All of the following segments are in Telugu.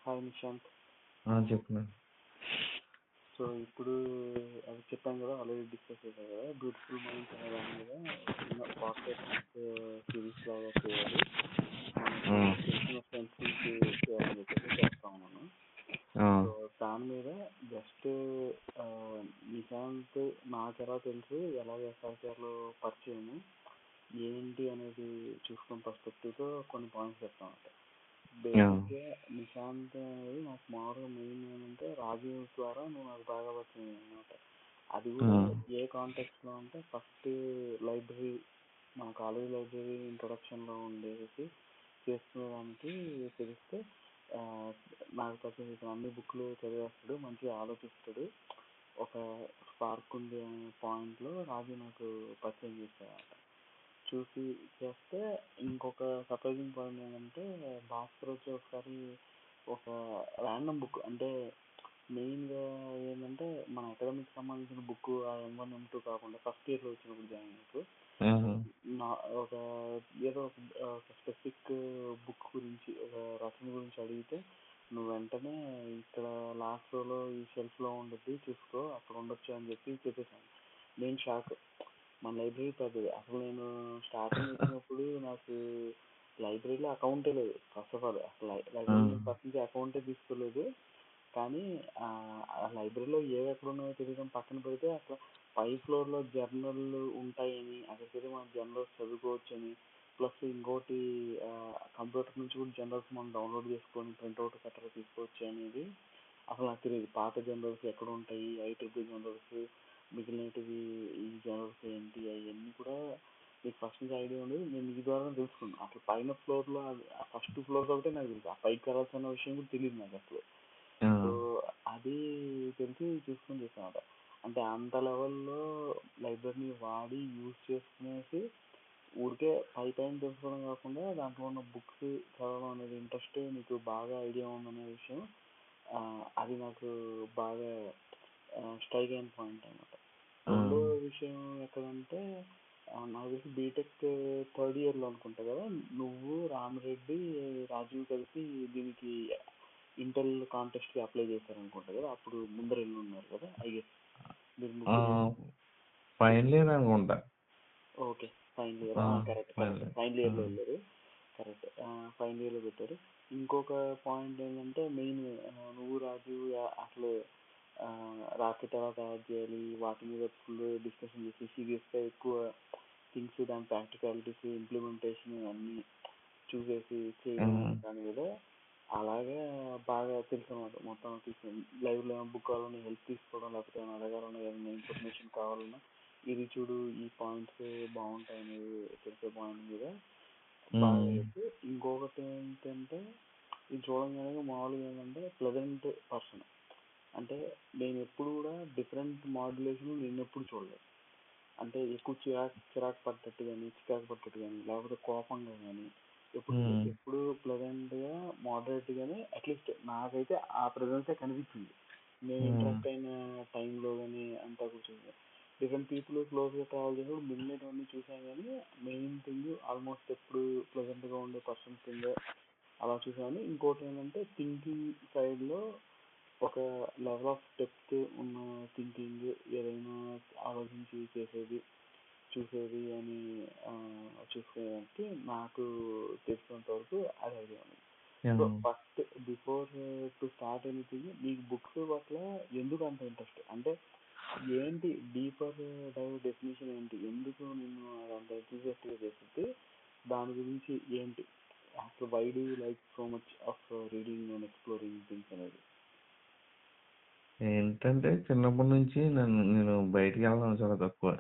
హాయ్ నిశాంత్. చెప్పు. సో ఇప్పుడు అది చెప్పాను కదా, ఆల్రెడీ డిస్కస్ చేశాను కదా, బ్యూటిఫుల్ మైండ్స్ అనే దాని మీద చిన్న పాడ్కాస్ట్ సిరీస్ లాగా చేయాలి, మనకి తెలిసిన ఫ్రెండ్స్ నుంచి చేయాలని చెప్పేసి చేస్తా ఉన్నాను. సో దాని మీద జస్ట్ నిశాంత్ నాకు ఎలా తెలుసు, ఎలా ఎస్ఆర్టీఆర్లో పరిచయము ఏంటి అనేది చూసుకున్న పర్స్పెక్టివ్తో కొన్ని పాయింట్స్ చెప్తా ఉంటాయి. బేసిక్గా నిశాంత్ అనేది నాకు మామూలుగా మెయిన్ ఏంటంటే రాజీవ్ ద్వారా నువ్వు నాకు బాగా వచ్చింది అనమాట. అది కూడా ఏ కాంటెక్స్లో అంటే ఫస్ట్ లైబ్రరీ, మా కాలేజ్ లైబ్రరీ ఇంట్రొడక్షన్లో ఉండేసి చేసుకునేదానికి తెలిస్తే నాకు పరిచయం అన్ని బుక్లు చదివేస్తాడు, మంచిగా ఆలోచిస్తాడు, ఒక స్పార్క్ ఉంది అనే పాయింట్లో రాజు నాకు పరిచయం చేస్తాడు. చూసి చేస్తే ఇంకొక సర్ప్రైజింగ్ పాయింట్ ఏంటంటే భాస్కర్ వచ్చి ఒకసారి ఒక ర్యాండమ్ బుక్, అంటే మెయిన్గా ఏంటంటే మన అకాడమిక్ సంబంధించిన బుక్ M1 M2 కాకుండా ఫస్ట్ ఇయర్లో వచ్చినప్పుడు జాయిన్ అయినప్పుడు ఒక ఏదో ఒక స్పెసిఫిక్ బుక్ గురించి, ఒక రచన గురించి అడిగితే నువ్వు వెంటనే ఇక్కడ లాస్ట్ రోలో ఈ షెల్ఫ్లో ఉండద్ది చూసుకో, అక్కడ ఉండొచ్చు అని చెప్పేసాను. నేను షాక్. మన లైబ్రరీ పెద్దది, అసలు నేను స్టార్టింగ్ వచ్చినప్పుడు నాకు లైబ్రరీలో అకౌంటే లేదు. ఫస్ట్ ఆఫ్ ఆల్ అసలు లైబ్రరీలో ఫస్ట్ నుంచి అకౌంటే తీసుకోలేదు. కానీ ఆ లైబ్రరీలో ఏవి ఎక్కడ ఉన్నాయో తెలియడం పక్కన పెడితే అసలు 5th ఫ్లోర్లో జర్నల్ ఉంటాయని, అక్కడికి మనం జర్నల్స్ చదువుకోవచ్చని, ప్లస్ ఇంకోటి కంప్యూటర్ నుంచి కూడా జర్నల్స్ మనం డౌన్లోడ్ చేసుకొని ప్రింట్అవుట్ కట్టగా తీసుకోవచ్చు అనేది అసలు నాకు తెలియదు. పాత జర్నల్స్ ఎక్కడ ఉంటాయి, IEEE జర్నల్స్, మిగిలినవి ఈ జర్నల్స్ ఏంటి, అవన్నీ కూడా మీకు ఫస్ట్ నుంచి ఐడియా ఉండేది. నేను ఈ ద్వారా తెలుసుకున్నాను. అసలు పైన ఫ్లోర్లో ఫస్ట్ ఫ్లోర్ ఒకటే నాకు తెలుసు, ఆ పైకి వెళ్ళాల్సిన విషయం కూడా తెలియదు నాకు అసలు. సో అది తెలిసి చూసుకొని చేసాను. అంటే అంత లెవెల్లో లైబ్రరీని వాడి యూజ్ చేసుకునేసి ఊరికే పైన తెలుసుకోవడం కాకుండా దాంట్లో ఉన్న బుక్స్ చదవడం అనేది ఇంట్రెస్ట్, నీకు బాగా ఐడియా ఉందనే విషయం అది నాకు బాగా స్ట్రైక్ అయిన పాయింట్ అనమాట. రెండో విషయం ఎక్కడంటే నాకు తెలిసి బీటెక్ 3rd ఇయర్లో అనుకుంటా కదా, నువ్వు రామిరెడ్డి రాజీవ్ కలిసి దీనికి ఇంటెల్ కాంటెస్ట్కి అప్లై చేశారు అనుకుంటా కదా, అప్పుడు ముందర వెళ్ళి ఉన్నారు కదా, ఫైనల్ ఇయర్ అనుకుంటా. Okay, final year, correct, final ఇయర్లో వెళ్ళారు, కరెక్ట్, ఫైనల్ ఇయర్లో పెట్టారు. ఇంకొక పాయింట్ ఏంటంటే మెయిన్ నువ్వు రాజీవ్ అసలు రాకెట్ ఎలా తయారు చేయాలి వాటి మీద ఫుల్ డిస్కషన్ చేసి సీరియస్గా ఎక్కువ థింగ్స్, దాని ప్రాక్టికాలిటీస్, ఇంప్లిమెంటేషన్ అన్నీ చూసేసి చేయడం దాని మీద అలాగే బాగా తెలుసు అన్నమాట. మొత్తం తీసుకుని లైవ్లో బుక్ కావాలన్నా హెల్ప్ తీసుకోవడం, లేకపోతే ఏమైనా అడగాలన్నా, ఏమైనా ఇన్ఫర్మేషన్ కావాలన్నా ఇది చూడు, ఈ పాయింట్స్ బాగుంటాయని తెలిసే పాయింట్ మీద బాగా అయితే. ఇంకొకటి ఏంటంటే ఇది చూడంగానే మామూలుగా ఏంటంటే ప్లెజెంట్ పర్సన్. అంటే నేను ఎప్పుడు కూడా డిఫరెంట్ మాడ్యులేషన్ నేను ఎప్పుడు చూడలేదు. అంటే ఎక్కువ చిరాకు పడ్డట్టు కానీ, చికాకు పడ్డట్టు కానీ, లేకపోతే కోపంగా కానీ ఎప్పుడు ప్లెజెంట్గా, మోడరేట్గానే, అట్లీస్ట్ నాకైతే ఆ ప్రెజెన్సే కనిపించింది. నేను ఇంట్రెస్ట్ అయిన టైంలో కానీ అంతా కూర్చొని డిఫరెంట్ పీపుల్ క్లోజ్గా ట్రావెల్ చేసినప్పుడు మిగిలిన అన్నీ చూసాను. కానీ మెయిన్ థింగ్ ఆల్మోస్ట్ ఎప్పుడు ప్లెజెంట్గా ఉండే పర్సన్స్ కింద అలా చూసాను. ఇంకోటి ఏంటంటే థింకింగ్ సైడ్లో ఒక లెవెల్ ఆఫ్ డెప్త్ ఉన్న థింకింగ్, ఏదైనా ఆలోచించి చేసేది, చూసేది అని చూసుకోవడానికి నాకు తెలిసినంత వరకు అది ఐడియా ఉంది. So first before to start anything, మీకు బుక్స్ పట్ల ఎందుకు అంత ఇంట్రెస్ట్, అంటే ఏంటి డీపర్ డెఫినేషన్ ఏంటి, ఎందుకు నేను అంత ఎంతూజియాస్టిక్గా చేస్తుంది, దాని గురించి ఏంటి అసలు, why do you like so much of reading and exploring things అనేది? ఏంటంటే చిన్నప్పటి నుంచి నేను బయటికి వెళ్ళడం చాలా తక్కువ.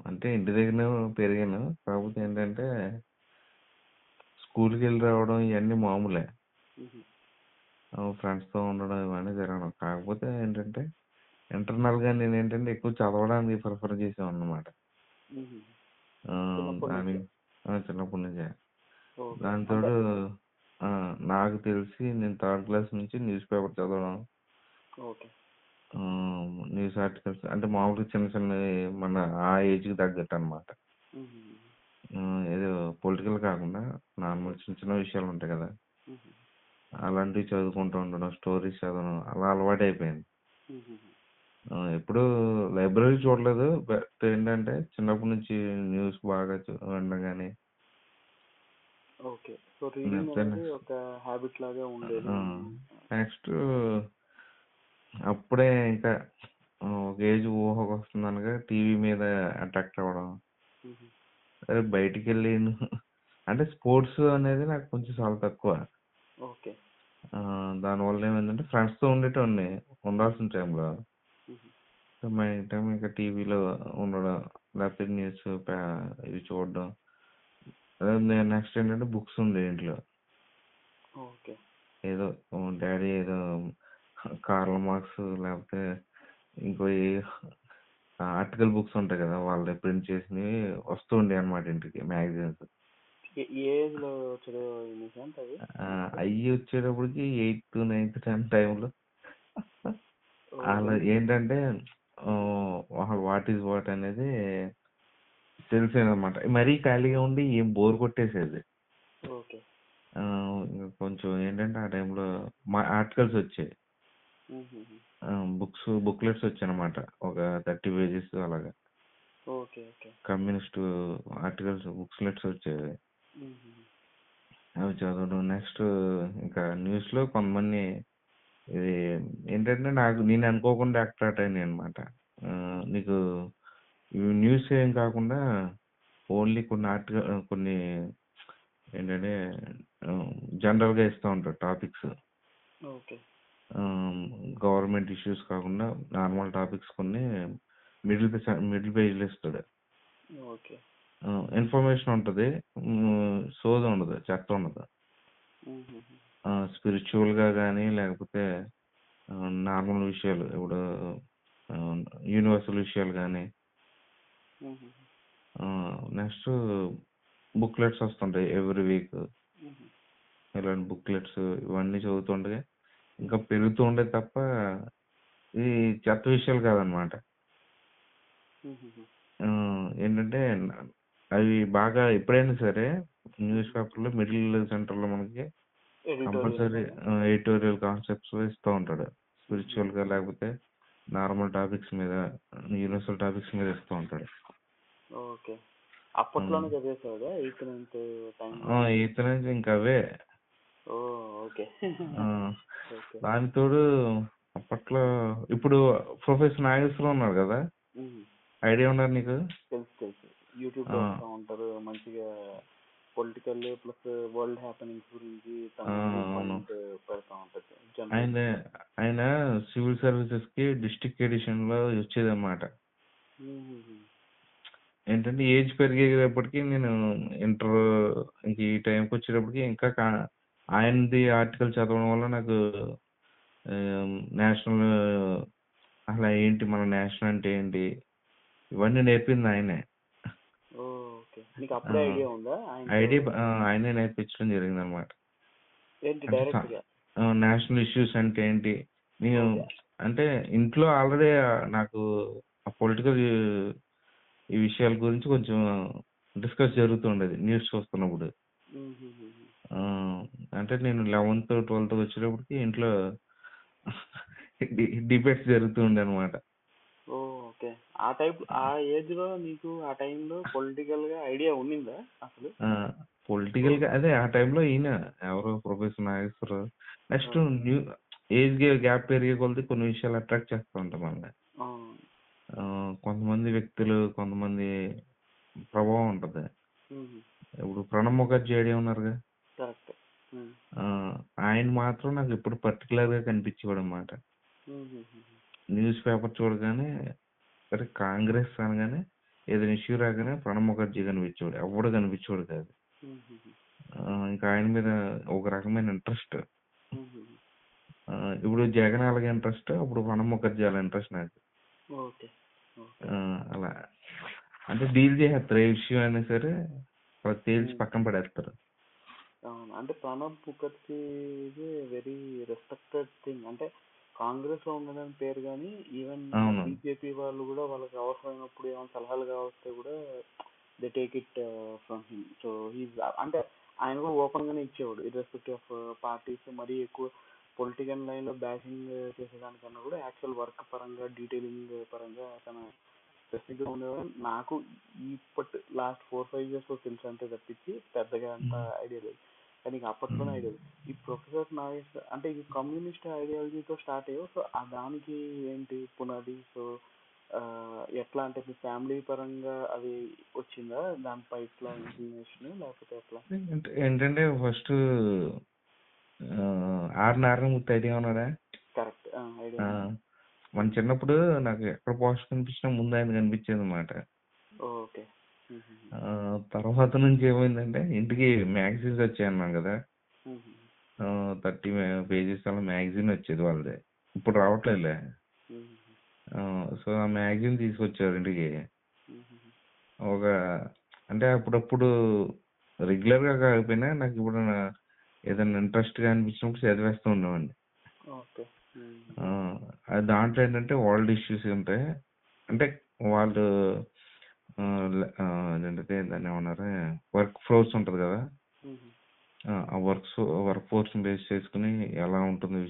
అంటే ఇంటి దగ్గర పెరిగాను. కాకపోతే ఏంటంటే స్కూల్కి వెళ్ళి రావడం ఇవన్నీ మామూలే, ఫ్రెండ్స్తో ఉండడం ఇవన్నీ జరగడం. కాకపోతే ఏంటంటే ఇంటర్నల్గా నేను ఏంటంటే ఎక్కువ చదవడానికి ప్రిఫర్ చేసాను అన్నమాట. చిన్నప్పటి నుంచే. దాంతో నాకు తెలిసి నేను 3rd క్లాస్ నుంచి న్యూస్ పేపర్ చదవడం, న్యూస్ ఆర్టికల్స్, అంటే మామూలుగా చిన్న చిన్న మన ఆ ఏజ్కి తగ్గట్టు అనమాట. ఏదో పొలిటికల్ కాకుండా నార్మల్ చిన్న చిన్న విషయాలు ఉంటాయి కదా, అలాంటివి చదువుకుంటూ ఉండడం, స్టోరీస్ చదవడం అలా అలవాటైపోయింది. ఎప్పుడూ లైబ్రరీ చూడలేదు. బట్ ఏంటంటే చిన్నప్పటి నుంచి న్యూస్ బాగా వినడం గానీ ఓకే. సో రీడింగ్ అనేది ఒక హ్యాబిట్ లాగా ఉండేది. నెక్స్ట్ అప్పుడే ఇంకా ఒక ఏజ్ ఊహకు వస్తుందనగా టీవీ మీద అట్రాక్ట్ అవ్వడం. సరే బయటికి వెళ్ళి అంటే స్పోర్ట్స్ అనేది నాకు కొంచెం చాలా తక్కువ. ఓకే. దానివల్ల ఏమైందంటే ఫ్రెండ్స్తో ఉండేటోడిని ఉండాల్సిన టైంలో. మా టైం ఇంకా టీవీలో ఉండడం, లేకపోతే న్యూస్ ఇవి చూడడం. నెక్స్ట్ ఏంటంటే బుక్స్ ఉండే ఇంట్లో. ఓకే. ఏదో డాడీ ఏదో కార్ల్ మార్క్స్ లేకపోతే ఇంకో ఆర్టికల్ బుక్స్ ఉంటాయి కదా, వాళ్ళు ప్రింట్ చేసినవి వస్తూ ఉండే అనమాట ఇంటికి, మ్యాగజైన్స్. ఏ ఏజ్ లో చదివేవాళ్ళు అవి? అవి వచ్చేటప్పటికి 8th 9th 10th టైంలో. అలా ఏంటంటే వాట్ ఈజ్ వాట్ అనేది తెలిసేది అనమాట. మరీ ఖాళీగా ఉండి ఏం బోర్ కొట్టేసేది. ఓకే. కొంచెం ఏంటంటే ఆ టైంలో మా ఆర్టికల్స్ వచ్చాయి, బుక్లెట్స్ వచ్చాయి అనమాట, ఒక 30 pages అలాగా. Okay. Okay. Communist articles booklets వచ్చేవి, అవి చదవడం. నెక్స్ట్ ఇంకా న్యూస్లో కొంతమంది ఇది ఏంటంటే నేను అనుకోకుండా అట్రాక్ట్ అయినాయి అనమాట. నీకు న్యూస్ ఏం కాకుండా ఓన్లీ కొన్ని ఏంటంటే జనరల్గా ఇస్తూ ఉంటారు టాపిక్స్. ఓకే. గవర్నమెంట్ ఇష్యూస్ కాకుండా నార్మల్ టాపిక్స్ కొన్ని మిడిల్ పేజ్లో ఇస్తాడు. ఓకే. ఇన్ఫర్మేషన్ ఉంటుంది, సోది ఉండదు, చెత్త ఉండదు. స్పిరిచువల్గా కానీ లేకపోతే నార్మల్ విషయాలు, ఇప్పుడు యూనివర్సల్ విషయాలు కానీ. నెక్స్ట్ బుక్లెట్స్ వస్తుంటాయి ఎవ్రీ వీక్. ఇలాంటి బుక్లెట్స్ ఇవన్నీ చదువుతుండగా ఇంకా పెరుగుతూ ఉండే తప్ప ఇది చెత్త విషయాలు కాదనమాట. ఏంటంటే అవి బాగా ఎప్పుడైనా సరే న్యూస్ పేపర్లో మిడిల్ సెంటర్లో మనకి కంపల్సరీ ఎడిటోరియల్ కాన్సెప్ట్స్ ఇస్తూ ఉంటాడు. స్పిరిచువల్గా లేకపోతే నార్మల్ టాపిక్స్ మీద, యూనివర్సల్ టాపిక్స్ మీద ఇస్తూ ఉంటాడు. ఓకే. అప్పట్లోనే చదివేసాడు 8th 9th టైం? 8th నుంచి ఇంకా అవే. ఓకే. దాని తోడు అప్పట్లో ఇప్పుడు ప్రొఫెసర్ నాగేశ్వరరావు ఉన్నారు కదా, ఐడియా ఉన్నారు నీకు? తెలుసు. యూట్యూబ్ చేస్తూ ఉంటారు మంచిగా, పొలిటికల్ ప్లస్ వరల్డ్ హ్యాపెనింగ్స్ గురించి పెడతా ఉంటారు. ఆయన సివిల్ సర్వీసెస్ కి డిస్ట్రిక్ట్ ఎడిషన్ లో వచ్చేది అన్నమాట. ఏంటంటే ఏజ్ పెరిగేటప్పటికి నేను ఇంటర్ ఇంక ఈ టైంకి వచ్చేటప్పటికి ఇంకా ఆయనది ఆర్టికల్ చదవడం వల్ల నాకు నేషనల్ అసలు ఏంటి, మన నేషనల్ అంటే ఏంటి, ఇవన్నీ నేర్పింది ఆయనే. ఐడియా ఆయనే నేర్పించడం జరిగింది అనమాట. నేషనల్ ఇష్యూస్ అంటే ఏంటి, నేను అంటే ఇంట్లో ఆల్రెడీ నాకు ఆ పొలిటికల్ ఈ విషయాల గురించి కొంచెం డిస్కస్ జరుగుతుండేది న్యూస్ చూస్తున్నప్పుడు. అంటే నేను 11th 12th వచ్చేటప్పటికి ఇంట్లో డిబేట్స్ జరుగుతూ ఉండే అనమాట. ఓకే. ఆ ఏజ్ లో నీకు ఆ టైంలో పొలిటికల్ గా ఐడియా ఉండిందా అసలు? పొలిటికల్ గా అదే ఆ టైంలో ఈయన ఎవరో professor Nageswararao. Next age gap పెరిగే కొలది కొన్ని విషయాలు అట్రాక్ట్ చేస్తూ ఉంటాం మనల్ని. కొంతమంది వ్యక్తులు, కొంతమంది ప్రభావం ఉంటది. ఇప్పుడు ప్రణబ్ ముఖర్జీ ఐడియా ఉన్నారుగా, ఆయన మాత్రం నాకు ఎప్పుడు పర్టికులర్ గా కనిపించేవాడు అనమాట. న్యూస్ పేపర్ చూడగానే సరే కాంగ్రెస్ అనగానే ఏదైనా ఇష్యూ రాగానే ప్రణబ్ ముఖర్జీ కనిపించేవాడు, ఎవడు కనిపించేవాడు కాదు. ఇంకా ఆయన మీద ఒక రకమైన ఇంట్రెస్ట్. ఇప్పుడు జగన్ అలాగే ఇంట్రెస్ట్, అప్పుడు ప్రణబ్ ముఖర్జీ అలా ఇంట్రెస్ట్ నాకు. అలా అంటే డీల్ చేసేస్తారు, ఏ విషయం అయినా సరే తేల్చి పక్కన పడేస్తారు. అంటే Pranab Mukherjee very respected thing. అంటే కాంగ్రెస్ లో ఉండడం పేరు కానీ ఈవెన్ బీజేపీ వాళ్ళు కూడా వాళ్ళకి అవసరమైనప్పుడు ఏమైనా సలహాలు కావస్తే కూడా they take it from him. So అంటే ఆయన కూడా ఓపెన్ గానే ఇచ్చేవాడు, ఇర్రెస్పెక్టివ్ ఆఫ్ పార్టీస్. మరీ ఎక్కువ పొలిటికల్ లైన్ లో బ్యాటింగ్ చేసేదానికన్నా కూడా యాక్చువల్ వర్క్ పరంగా, డీటెయిలింగ్ పరంగా తన స్పెసిఫిక్ గా ఉండేవాడు. నాకు ఇప్పటి లాస్ట్ 4-5 years లో తెలుసు అంతే తప్పించి పెద్దగా అంత ఐడియా లేదు. కానీ అప్పట్లోనే ఐడియా లేదు. ఈ ప్రొఫెసర్ నాగేష్ అంటే ఈ కమ్యూనిస్ట్ ఐడియాలజీతో స్టార్ట్ అయ్యావు. సో ఆ దానికి ఏంటి పునాది? సో ఎట్లా అంటే మీ ఫ్యామిలీ పరంగా అది వచ్చిందా దానిపై ఇట్లా ఇన్ఫర్మేషన్, లేకపోతే ఎట్లా? ఏంటంటే ఫస్ట్ ఆర్ నారాయణమూర్తి ఐడియా ఉన్నాడా? Correct, idea. మన చిన్నప్పుడు నాకు ఎక్కడ పోస్ట్ కనిపించినా ముందు ఆయన కనిపించేది అనమాట. ఓకే. తర్వాత నుంచి ఏమైందంటే ఇంటికి మ్యాగజైన్స్ వచ్చాయి అన్నాం కదా, 30 pages అలా మ్యాగజైన్ వచ్చేది వాళ్ళది. ఇప్పుడు రావట్లేదులే. సో ఆ మ్యాగజైన్ తీసుకొచ్చారు ఇంటికి. ఒక అంటే అప్పుడప్పుడు రెగ్యులర్ గా కాకపోయినా నాకు ఇప్పుడు ఏదైనా ఇంట్రెస్ట్ గా అనిపించినప్పుడు చదివేస్తూ ఉండేవాడిని. అది దాంట్లో ఏంటంటే వరల్డ్ ఇష్యూస్ ఉంటాయి. అంటే వాళ్ళు ఏంటంటే దాన్ని ఏమన్నారు, వర్క్ ఫోర్స్ ఉంటుంది కదా, ఆ వర్క్ ఫోర్స్ బేస్ చేసుకుని ఎలా ఉంటుంది,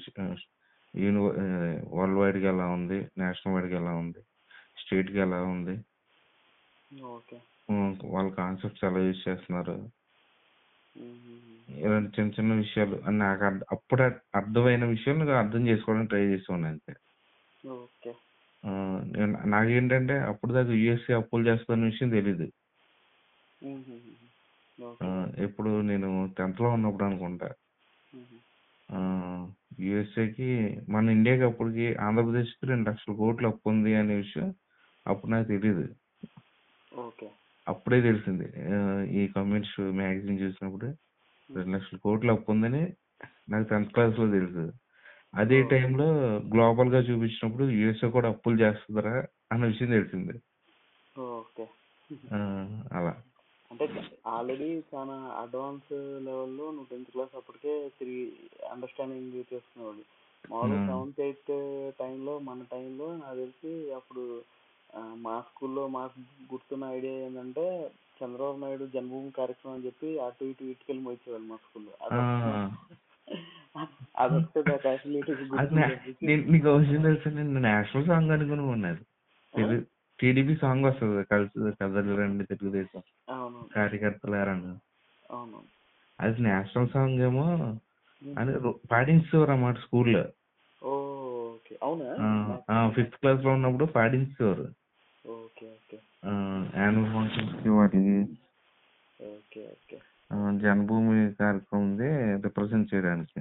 వరల్డ్ వైడ్ గా ఎలా ఉంది, నేషనల్ వైడ్ గా ఎలా ఉంది, స్టేట్ గా ఎలా ఉంది, వాళ్ళ కాన్సెప్ట్స్ ఎలా యూజ్ చేస్తున్నారు, ఇలాంటి చిన్న చిన్న విషయాలు నాకు అప్పుడు అర్థమైన విషయాలు నాకు అర్థం చేసుకోవడానికి ట్రై చేసేవాడిని అంతే. నాకేంటంటే అప్పుడు దాకా యుఎస్ఏ అప్పులు చేస్తున్న విషయం తెలీదు. ఎప్పుడు నేను 10th లో ఉన్నప్పుడు అనుకుంటా, యుఎస్ఏకి మన ఇండియాకి అప్పటికి ఆంధ్రప్రదేశ్కి 2 లక్షల కోట్లు అప్పు ఉంది అనే విషయం అప్పుడు నాకు తెలీదు. అప్పుడే తెలిసింది ఈ కమ్యూనిస్ట్ మ్యాగజైన్ చూసినప్పుడు 2 లక్షల కోట్లు అప్పు ఉందని నాకు 10th class లో తెలుసు. అదే టైంలో గ్లోబల్ గా చూపించినప్పుడు యుఎస్ఏ కూడా అప్పులు చేస్తుందరా అన్న విషయం తెలిసింది. అలా అంటే ఆల్రెడీ చాలా అడ్వాన్స్ లెవెల్లో నువ్వు 10th class అప్పటికే అండర్స్టాండింగ్ చేసుకునేవాడు. మామూలుగా 7th 8th టైంలో, మన టైంలో నాకు తెలిసి అప్పుడు మా స్కూల్లో మాకు గుర్తున్న ఐడియా ఏంటంటే చంద్రబాబు నాయుడు జన్మభూమి కార్యక్రమం అని చెప్పి అటు ఇటు ఇటుకెళ్ళి మోయించేవాళ్ళు మా స్కూల్లో. నీకు అవసరం తెలుసు, నేను నేషనల్ సాంగ్ అనుకుని ఉన్నది. టీడీపీ సాంగ్ వస్తుంది కలిసి కదలండి తెలుగుదేశం కార్యకర్తలారని, అది నేషనల్ సాంగ్ ఏమో అని పాడించేవారు అన్నమాట స్కూల్లో. 5th class లో ఉన్నప్పుడు పాడించేవారు యాన్యువల్ ఫంక్షన్స్ కి వాటికి. జన్మభూమి కార్యక్రమం రిప్రజెంట్ చేయడానికి.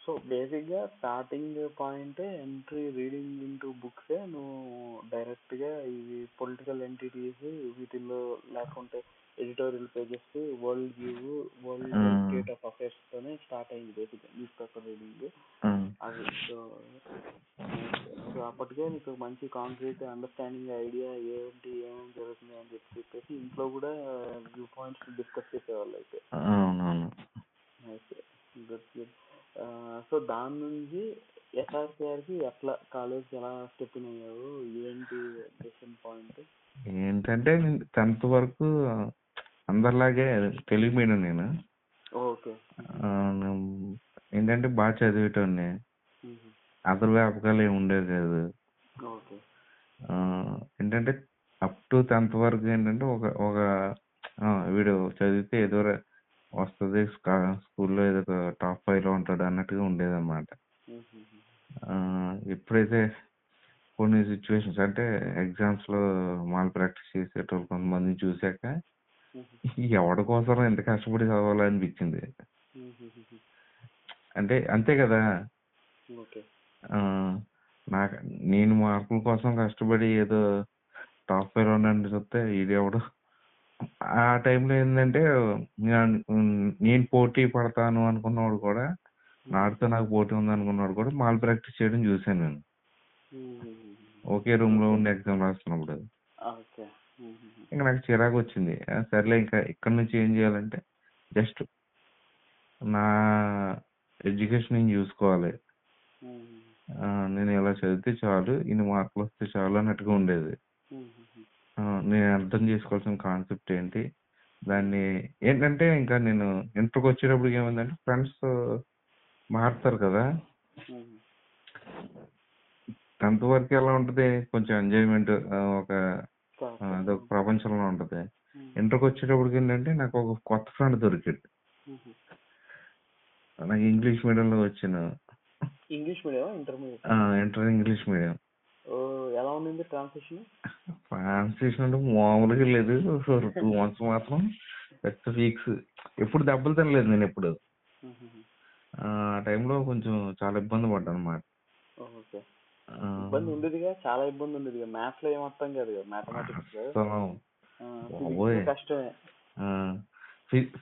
సో బేసిక్ గా starting point entry reading into books. నువ్వు డైరెక్ట్ గా ఇవి పొలిటికల్ ఎంటిటీస్ వీటిల్లో లేకుంటే editorial pages, world view, world state of affairs తోనే స్టార్ట్ అయింది బేసిక్ గా న్యూస్ పేపర్ రీడింగ్. అది సో అప్పటికే నీకు మంచి కాంక్రీట్ అండర్స్టాండింగ్ ఐడియా ఏంటి ఏమేమి జరుగుతుంది అని చెప్పేసి ఇంట్లో కూడా వ్యూ పాయింట్స్ డిస్కస్ చేసేవాళ్ళు అయితే. సో దాని నుంచి ఎస్ఆర్కేఆర్కి ఎట్లా కాలేజ్ ఎలా స్టెప్ ఇన్ అయ్యావు, ఏంటి డెసిషన్ పాయింట్? ఏంటంటే 10th వరకు అందరిలాగే తెలుగు మీడియం నేను. ఏంటంటే బాగా చదివేటోడిని, అదర్ వ్యాపకాలు ఏమి ఉండేది కాదు. ఏంటంటే అప్ టు 10th వరకు ఏంటంటే ఒక వీడు చదివితే ఏదో వస్తుంది, స్కూల్లో ఏదో టాప్ 5 లో ఉంటాడు అన్నట్టుగా ఉండేది అన్నమాట. ఎప్పుడైతే కొన్ని సిచ్యువేషన్స్ అంటే ఎగ్జామ్స్ లో మాల్ ప్రాక్టీస్ చేసేటోళ్ళు కొంతమందిని చూసాక ఎవరి కోసం ఎంత కష్టపడి చదవాలనిపించింది. అంటే అంతే కదా, నేను మార్కుల కోసం కష్టపడి ఏదో టాప్ 5 లో ఉన్నాను చూస్తే ఇది ఎవడు. ఆ టైంలో ఏంటంటే నేను పోటీ పడతాను అనుకున్నవాడు కూడా, నాటితో నాకు పోటీ ఉంది అనుకున్నాడు కూడా మాల్ ప్రాక్టీస్ చేయడం చూసాను నేను ఒకే రూమ్ లో ఉండి ఎగ్జామ్ రాస్తున్నప్పుడు. ఇంకా నాకు చిరాకు వచ్చింది. సర్లే ఇంకా ఇక్కడ నుంచి ఏం చేయాలంటే జస్ట్ నా ఎడ్యుకేషన్ నేను చూసుకోవాలి, నేను ఇలా చదివితే చాలు, ఇన్ని మార్కులు వస్తే చాలు అన్నట్టుగా ఉండేది. నేను అర్థం చేసుకోవాల్సిన కాన్సెప్ట్ ఏంటి, దాన్ని ఏంటంటే ఇంకా నేను ఇంటర్కి వచ్చేటప్పటికి ఏమైందంటే ఫ్రెండ్స్ మారుతారు కదా. 10th వరకు ఎలా ఉంటుంది, కొంచెం ఎంజాయ్మెంట్, ఒక అదొక ప్రపంచంలో ఉంటుంది. ఇంటర్కి వచ్చేటప్పటికి ఏంటంటే నాకు ఒక కొత్త ఫ్రెండ్ దొరికాడు. నాకు ఇంగ్లీష్ మీడియంలో వచ్చాను. English medium intermediate inter English medium. ఎలా ఉంది ట్రాన్సిషన్? ట్రాన్సిషన్ అంటే మామూలుగా లేదు. 2 months మాత్రం పెద్ద వీక్స్. ఎప్పుడు దెబ్బలు తినలేదు నేను ఎప్పుడు. ఆ టైంలో కొంచెం చాలా ఇబ్బంది పడ్డాను అనమాట. ఇబ్బంది ఉండేదిగా, చాలా ఇబ్బంది ఉండేదిగా. మ్యాథ్స్ లో ఏమర్థం కాదు కదా, మ్యాథమెటిక్స్ కష్టమే.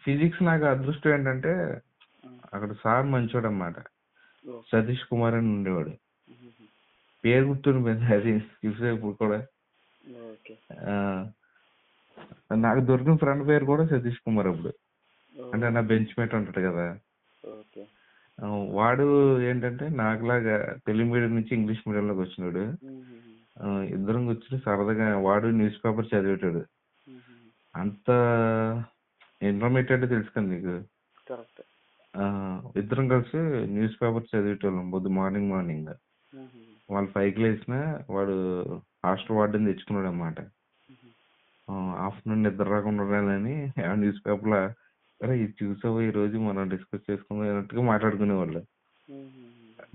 ఫిజిక్స్ నాకు అదృష్టం ఏంటంటే అక్కడ సార్ మంచోడు అన్నమాట. సతీష్ కుమార్ అని ఉండేవాడు. పేరు గుర్తుండిపోయింది అది ఇప్పుడు కూడా. నాకు దొరికిన ఫ్రెండ్ పేరు కూడా సతీష్ కుమార్ అప్పుడు. అంటే నా బెంచ్ మేట్ ఉంటాడు కదా, వాడు ఏంటంటే నాకులాగా తెలుగు మీడియం నుంచి ఇంగ్లీష్ మీడియంలోకి వచ్చినాడు. ఇద్దరం కూర్చుని సరదాగా, వాడు న్యూస్ పేపర్ చదివేటాడు. అంత ఇన్ఫర్మేటివ్ తెలుసు కదా నీకు. ఇద్దరం కలిసి న్యూస్ పేపర్ చదివేటోళ్ళం పొద్దు మార్నింగ్. వాళ్ళు 5కి లేచినా వాడు హాస్టల్ వార్డెన్ తెచ్చుకున్నాడు అన్నమాట. ఆఫ్టర్నూన్ నిద్ర రాకుండా ఉండాలని ఆ న్యూస్ పేపర్లో, అరే ఇది చూసావు ఈ రోజు మనం డిస్కస్ చేసుకుందాం అన్నట్టుగా మాట్లాడుకునేవాళ్ళు,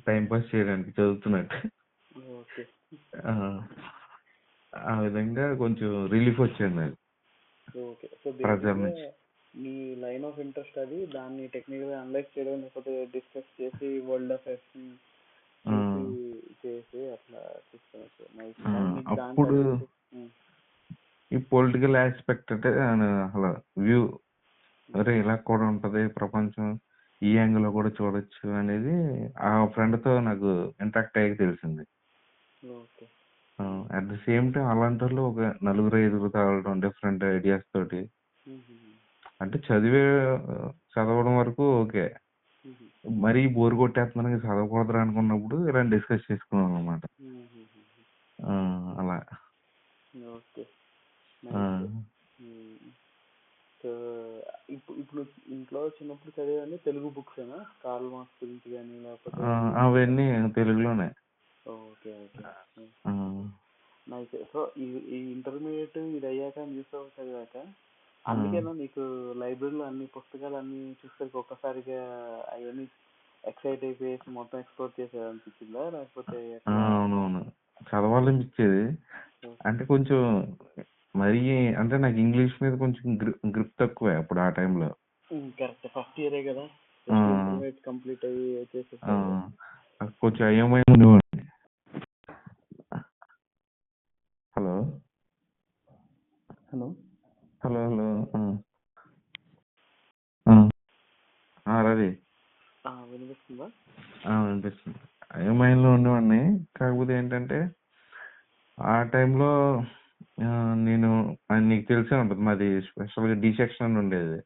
టైం పాస్ చేయడానికి చదువుతున్నట్టు. ఆ విధంగా కొంచెం రిలీఫ్ వచ్చింది నాకు ప్రెజర్ నుంచి. మీ లైన్ ఆఫ్ ఇంట్రెస్ట్ అది, దాన్ని టెక్నికల్ గా అనలైజ్ చేయడం, లేకపోతే డిస్కస్ చేసి వరల్డ్ అఫైర్స్ చేసి అట్లా అప్పుడు ఈ పొలిటికల్ ఆస్పెక్ట్ అంటే అసలు వ్యూ, అరే ఇలా కూడా ఉంటది ప్రపంచం, ఈ యాంగిల్ లో కూడా చూడొచ్చు అనేది ఆ ఫ్రెండ్ తో నాకు ఇంటరాక్ట్ అయ్యాక తెలిసింది. అట్ ద సేమ్ టైం అలాంటి వాళ్ళు ఒక 4-5 తాగడం డిఫరెంట్ ఐడియాస్ తోటి. అంటే చదవడం వరకు ఓకే, మరీ బోర్ కొట్టేస్తున్నాను చదవకూడదు అనుకున్నప్పుడు ఇలా డిస్కస్ చేసుకున్నాం అనమాట. అలా ఇప్పుడు ఇంట్లో చిన్నప్పుడు చదివేవన్నీ తెలుగు బుక్స్ ఏనా? కార్ల్ మార్క్స్ గురించి కానీ లేకపోతే అవన్నీ తెలుగులోనే. Okay okay nice. సో ఈ ఇంటర్మీడియట్ ఇది అయ్యాక న్యూస్ పేపర్ చదివాక అందుకేనా నీకు లైబ్రరీలో అన్ని పుస్తకాలు అన్ని చూస్తే ఒక్కసారిగా అవన్నీ ఎక్సైట్ అయిపోయేసి మొత్తం ఎక్స్ప్లోర్ చేసేదనిపించిందా, లేకపోతే? అవునవును, చదవాలనిపించేది. అంటే కొంచెం మరి అంటే నాకు ఇంగ్లీష్ మీద కొంచెం గ్రిప్ తక్కువే అప్పుడు ఆ టైంలో. కరెక్ట్, ఫస్ట్ ఇయరే కదా కంప్లీట్ అయ్యి వచ్చేసి కొంచెం అయోమయం ఉండేవాడిని. Hello hello hello hello Ravi, వినిపిస్తుందా? వినిపిస్తుంది. అయోమయంలో ఉండేవాడిని. కాకపోతే ఏంటంటే ఆ టైంలో నేను, నీకు తెలిసే ఉంటుంది మాది స్పెషల్గా డి సెక్షన్ అని ఉండేది,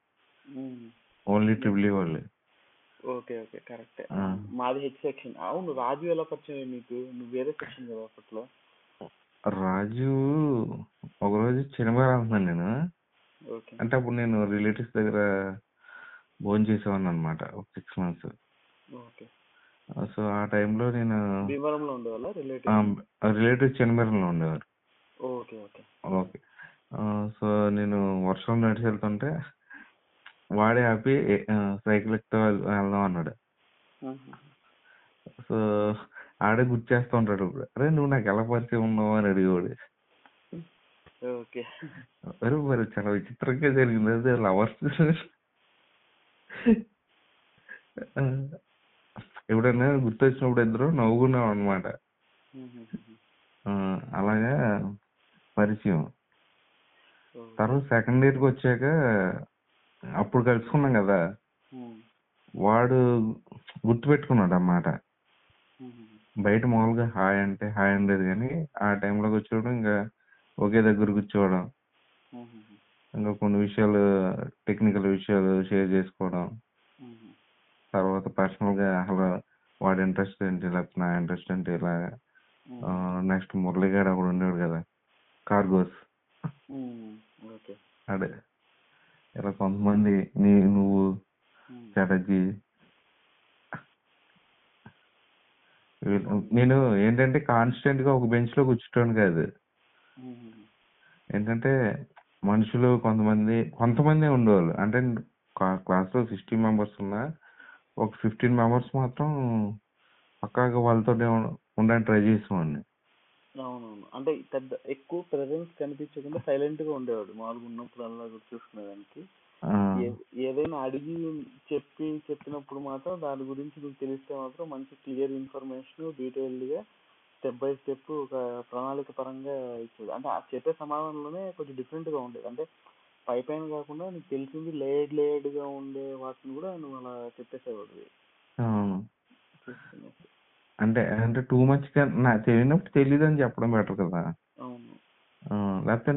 ఓన్లీ ట్రిపుల్ ఈ వాళ్ళు. ఓకే ఓకే కరెక్ట్, మాది హెచ్ సెక్షన్. అవును, రాజు ఎలా పరిచయం నీకు? నువ్వు వేరే సెక్షన్ కదా అప్పట్లో. రాజు ఒకరోజు శనివారం వెళ్తున్నాను నేను. అంటే అప్పుడు నేను రిలేటివ్స్ దగ్గర భోజనం చేసేవాడిని అనమాట ఒక 6 months. సో ఆ టైంలో నేను రిలేటివ్స్ శనివారంలో ఉండేవారు. ఓకే సో నేను వర్షం నడిచి వెళ్తుంటే వాడే ఆపి సైకిల్ ఎక్కుతా వెళ్దాం అన్నాడు. సో ఆడే గుర్తు చేస్తూ ఉంటాడు, అరే నువ్వు నాకు ఎలా పరిచయం ఉన్నావు అని అడిగేవాడు. అరే మరి చాలా విచిత్రంగా జరిగింది అది, లవర్స్ ఎప్పుడైనా గుర్తొచ్చినప్పుడు ఇద్దరు నవ్వుకున్నాం అనమాట. అలాగా పరిచయం. తర్వాత సెకండ్ ఇయర్కి వచ్చాక అప్పుడు కలుసుకున్నాం కదా, వాడు గుర్తుపెట్టుకున్నాడు అన్నమాట. బయట మామూలుగా హాయ్ అంటే హాయ్ ఉండేది, కానీ ఆ టైంలోకి వచ్చేవాడు ఇంకా ఒకే దగ్గర కూర్చోవడం, ఇంకా కొన్ని విషయాలు టెక్నికల్ విషయాలు షేర్ చేసుకోవడం. తర్వాత పర్సనల్ గా అసలు వాడి ఇంట్రెస్ట్ ఏంటి, లేకపోతే నా ఇంట్రెస్ట్ ఏంటి, ఇలా. నెక్స్ట్ మురళిగాడు అక్కడ ఉండేవాడు కదా, కార్గోస్. ఓకే. అదే ఇలా కొంతమంది నువ్వు చటర్జీ నేను ఏంటంటే కాన్స్టెంట్ గా ఒక బెంచ్ లో కూర్చుంటాను కాదు. ఏంటంటే మనుషులు కొంతమంది ఉండేవాళ్ళు. అంటే క్లాస్ లో 60 మెంబర్స్ ఉన్నా ఒక 15 మెంబర్స్ మాత్రం పక్కాగా వాళ్ళతో ఉండడానికి ట్రై చేసేవాడిని. అవునవును. అంటే పెద్ద ఎక్కువ ప్రెజెన్స్ కనిపించకుండా సైలెంట్ గా ఉండేవాడు మామూలుగా ఉన్నప్పుడు అలా చూసుకునేదానికి. ఏదైనా అడిగి చెప్పినప్పుడు మాత్రం దాని గురించి నీకు తెలిస్తే మాత్రం మంచి క్లియర్ ఇన్ఫర్మేషన్ డీటెయిల్డ్ గా స్టెప్ బై స్టెప్ ఒక ప్రణాళిక పరంగా ఇచ్చేది. అంటే ఆ చెప్పే సమాధానంలోనే కొంచెం డిఫరెంట్ గా ఉండేది. అంటే పైన కాకుండా నీకు తెలిసింది లేయర్డ్ గా ఉండే వాటిని కూడా నువ్వు అలా చెప్పేసేవాడివి. అంటే అంటే టూ మచ్ గా నాకు తెలియనప్పుడు తెలియదు అని చెప్పడం బెటర్ కదా. అవును. లేకపోతే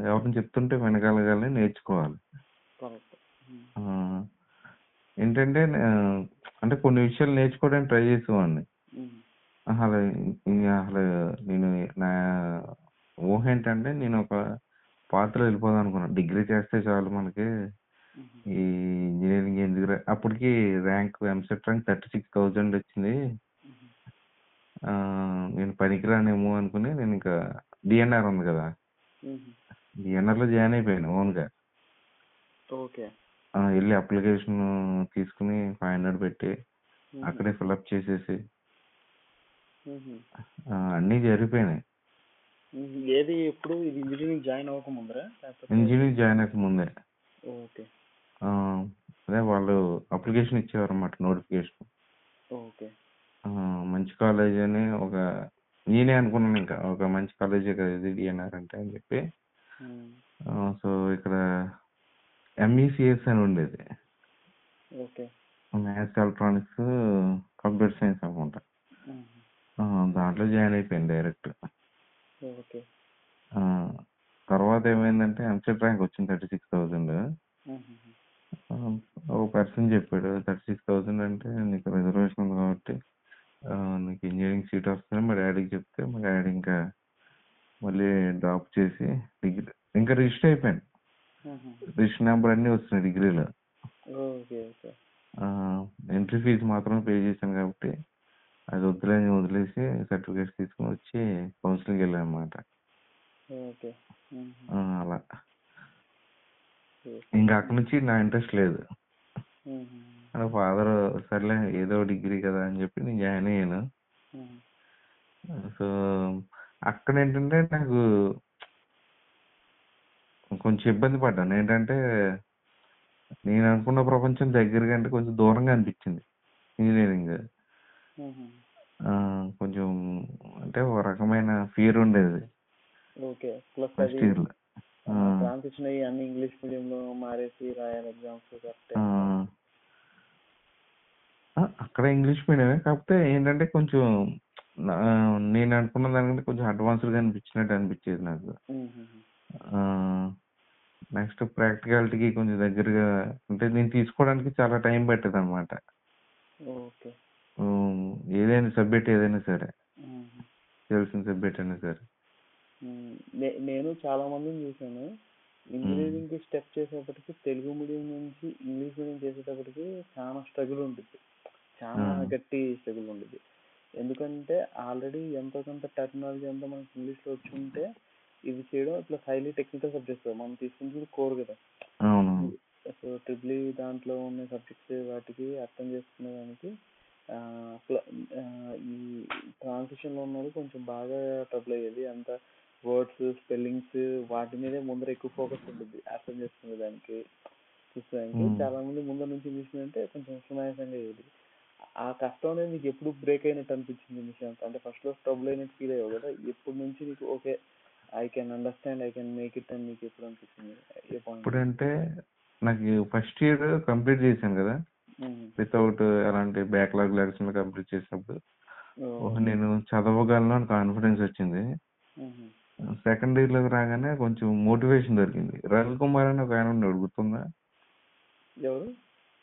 ఎవరిని చెప్తుంటే వినగలగాలి, నేర్చుకోవాలి. ఏంటంటే అంటే కొన్ని విషయాలు నేర్చుకోవడానికి ట్రై చేసేవాడిని. అసలు అసలు నేను నా ఊహ ఏంటంటే నేను ఒక పాత్ర వెళ్ళిపోదాం అనుకున్నాను. డిగ్రీ చేస్తే చాలు మనకి ఈ ఇంజనీరింగ్ ఎందుకు. అప్పటికి ర్యాంక్ ఎంసెట్ ర్యాంక్ 36,000 వచ్చింది. నేను పనికిరానేమో అనుకుని నేను ఇంకా డిఎన్ఆర్ ఉంది కదా, డిఎన్ఆర్ లో జాయిన్ అయిపోయాను ఓన్ గా. వెళ్ళి అప్లికేషన్ తీసుకుని 500 పెట్టి అక్కడే ఫిల్అప్ చేసేసి అన్నీ జరిగిపోయినాయి. ఏది ఎప్పుడు ఇంజనీరింగ్ జాయిన్ అవ్వకముందరా? ఇంజనీరింగ్ జాయిన్ అవ్వకముందే. అదే వాళ్ళు అప్లికేషన్ ఇచ్చేవారు అన్నమాట, నోటిఫికేషన్. మంచి కాలేజ్ అని నేనే అనుకున్నాను ఇంకా ఒక మంచి కాలేజే కదా ఇది డిఎన్ఆర్ అంటే అని చెప్పి. సో ఇక్కడ ఎంఈసిఎస్ అని ఉండేది, మ్యాథ్స్ ఎలక్ట్రానిక్స్ కంప్యూటర్ సైన్స్ అనుకుంటా. దాంట్లో జాయిన్ అయిపోయింది డైరెక్ట్. తర్వాత ఏమైందంటే ఎంసెట్ ర్యాంక్ వచ్చింది 36,000. ఒక పర్సన్ చెప్పాడు 36,000 అంటే నీకు రిజర్వేషన్ ఉంది కాబట్టి నీకు ఇంజనీరింగ్ సీట్ వస్తుంది. మా డాడీకి చెప్తే మా డాడీ ఇంకా మళ్ళీ డ్రాప్ చేసి డిగ్రీ ఇంకా రిజిస్టర్ అయిపోయాను. రిజిస్టర్ నెంబర్ అన్నీ వచ్చినాయి డిగ్రీలో. ఎంట్రీ ఫీజు మాత్రం పే చేశాను కాబట్టి అది వదిలేసి సర్టిఫికేట్స్ తీసుకుని వచ్చి కౌన్సిలింగ్ వెళ్ళాను అన్నమాట. అలా ఇంకా అక్కడి నుంచి నా ఇంట్రెస్ట్ లేదు. ఫాదర్ సర్లే ఏదో డిగ్రీ కదా అని చెప్పి నేను జాయిన్ అయ్యాను. సో అక్కడ ఏంటంటే నాకు కొంచెం ఇబ్బంది పడ్డాను. ఏంటంటే నేను అనుకున్న ప్రపంచం దగ్గరగా అంటే కొంచెం దూరంగా అనిపించింది ఇంజనీరింగ్. కొంచెం అంటే ఒక రకమైన ఫియర్ ఉండేది ఫస్ట్ ఇయర్ లో. ఇంగ్లీష్ మీడియం లో మారేసి రాయాలి ఎగ్జామ్స్. అక్కడ ఇంగ్లీష్ మీడియమే, కాకపోతే ఏంటంటే కొంచెం నేను అనుకున్న దానికంటే కొంచెం అడ్వాన్స్డ్ గా అనిపించేది నాకు. నెక్స్ట్ ప్రాక్టికాలిటీకి కొంచెం దగ్గరగా అంటే నేను తీసుకోవడానికి చాలా టైం పట్టేది అనమాట. ఏదైనా సబ్జెక్ట్ ఏదైనా సరే, తెలిసిన సబ్జెక్ట్ అయినా సరే. నేను చాలా మందిని చూసాను ఇంజనీరింగ్ కి స్టెప్ చేసేటప్పటికి తెలుగు మీడియం నుంచి ఇంగ్లీష్ మీడియం చేసేటప్పటికి చాలా స్ట్రగుల్ ఉంటుంది, చాలా గట్టి స్ట్రగుల్ ఉంటుంది. ఎందుకంటే ఆల్రెడీ ఎంతో కొంత టెక్నాలజీ అంతా మనకి ఇంగ్లీష్ లో వచ్చి ఉంటే ఇది చేయడం ఇట్లా హైలీ టెక్నికల్ సబ్జెక్ట్స్ మనం తీసుకుంటే కోర్ కదా. సో ట్రిపుల్ దాంట్లో ఉన్న సబ్జెక్ట్స్ వాటికి అర్థం చేసుకునేదానికి ఈ ట్రాన్సిషన్ లో ఉన్నది కొంచెం బాగా ట్రబుల్ అయ్యేది. అంత వర్డ్స్ స్పెల్లింగ్స్ వాటి మీదే ముందర ఎక్కువ ఫోకస్ ఉంటుంది అర్థం చేసుకునే దానికి చూసేదానికి. చాలా మంది ముందర నుంచి ఇంగ్లీష్ అంటే కొంచెం సునాయాసంగా అయ్యేది. ఆ కష్టం అనేది నీకు ఎప్పుడు బ్రేక్ అయినట్టు అనిపించింది నిశాంత్? అంటే ఫస్ట్ లో ట్రబుల్ అయినట్టు ఫీల్ అయ్యావు కదా, ఎప్పటి నుంచి నీకు okay I can understand I can make it అని నీకు ఎప్పుడు అనిపించింది? ఇప్పుడంటే నాకు ఫస్ట్ ఇయర్ కంప్లీట్ చేశాను కదా వితౌట్ అలాంటి బ్యాక్లాగ్ లెసన్ కంప్లీట్ చేసినప్పుడు నేను చదవగలను అని కాన్ఫిడెన్స్ వచ్చింది. సెకండ్ ఇయర్ లోకి రాగానే కొంచెం మోటివేషన్ దొరికింది. రవికుమార్ అని ఒక ఆయన ఉన్నాడు, గుర్తుందా?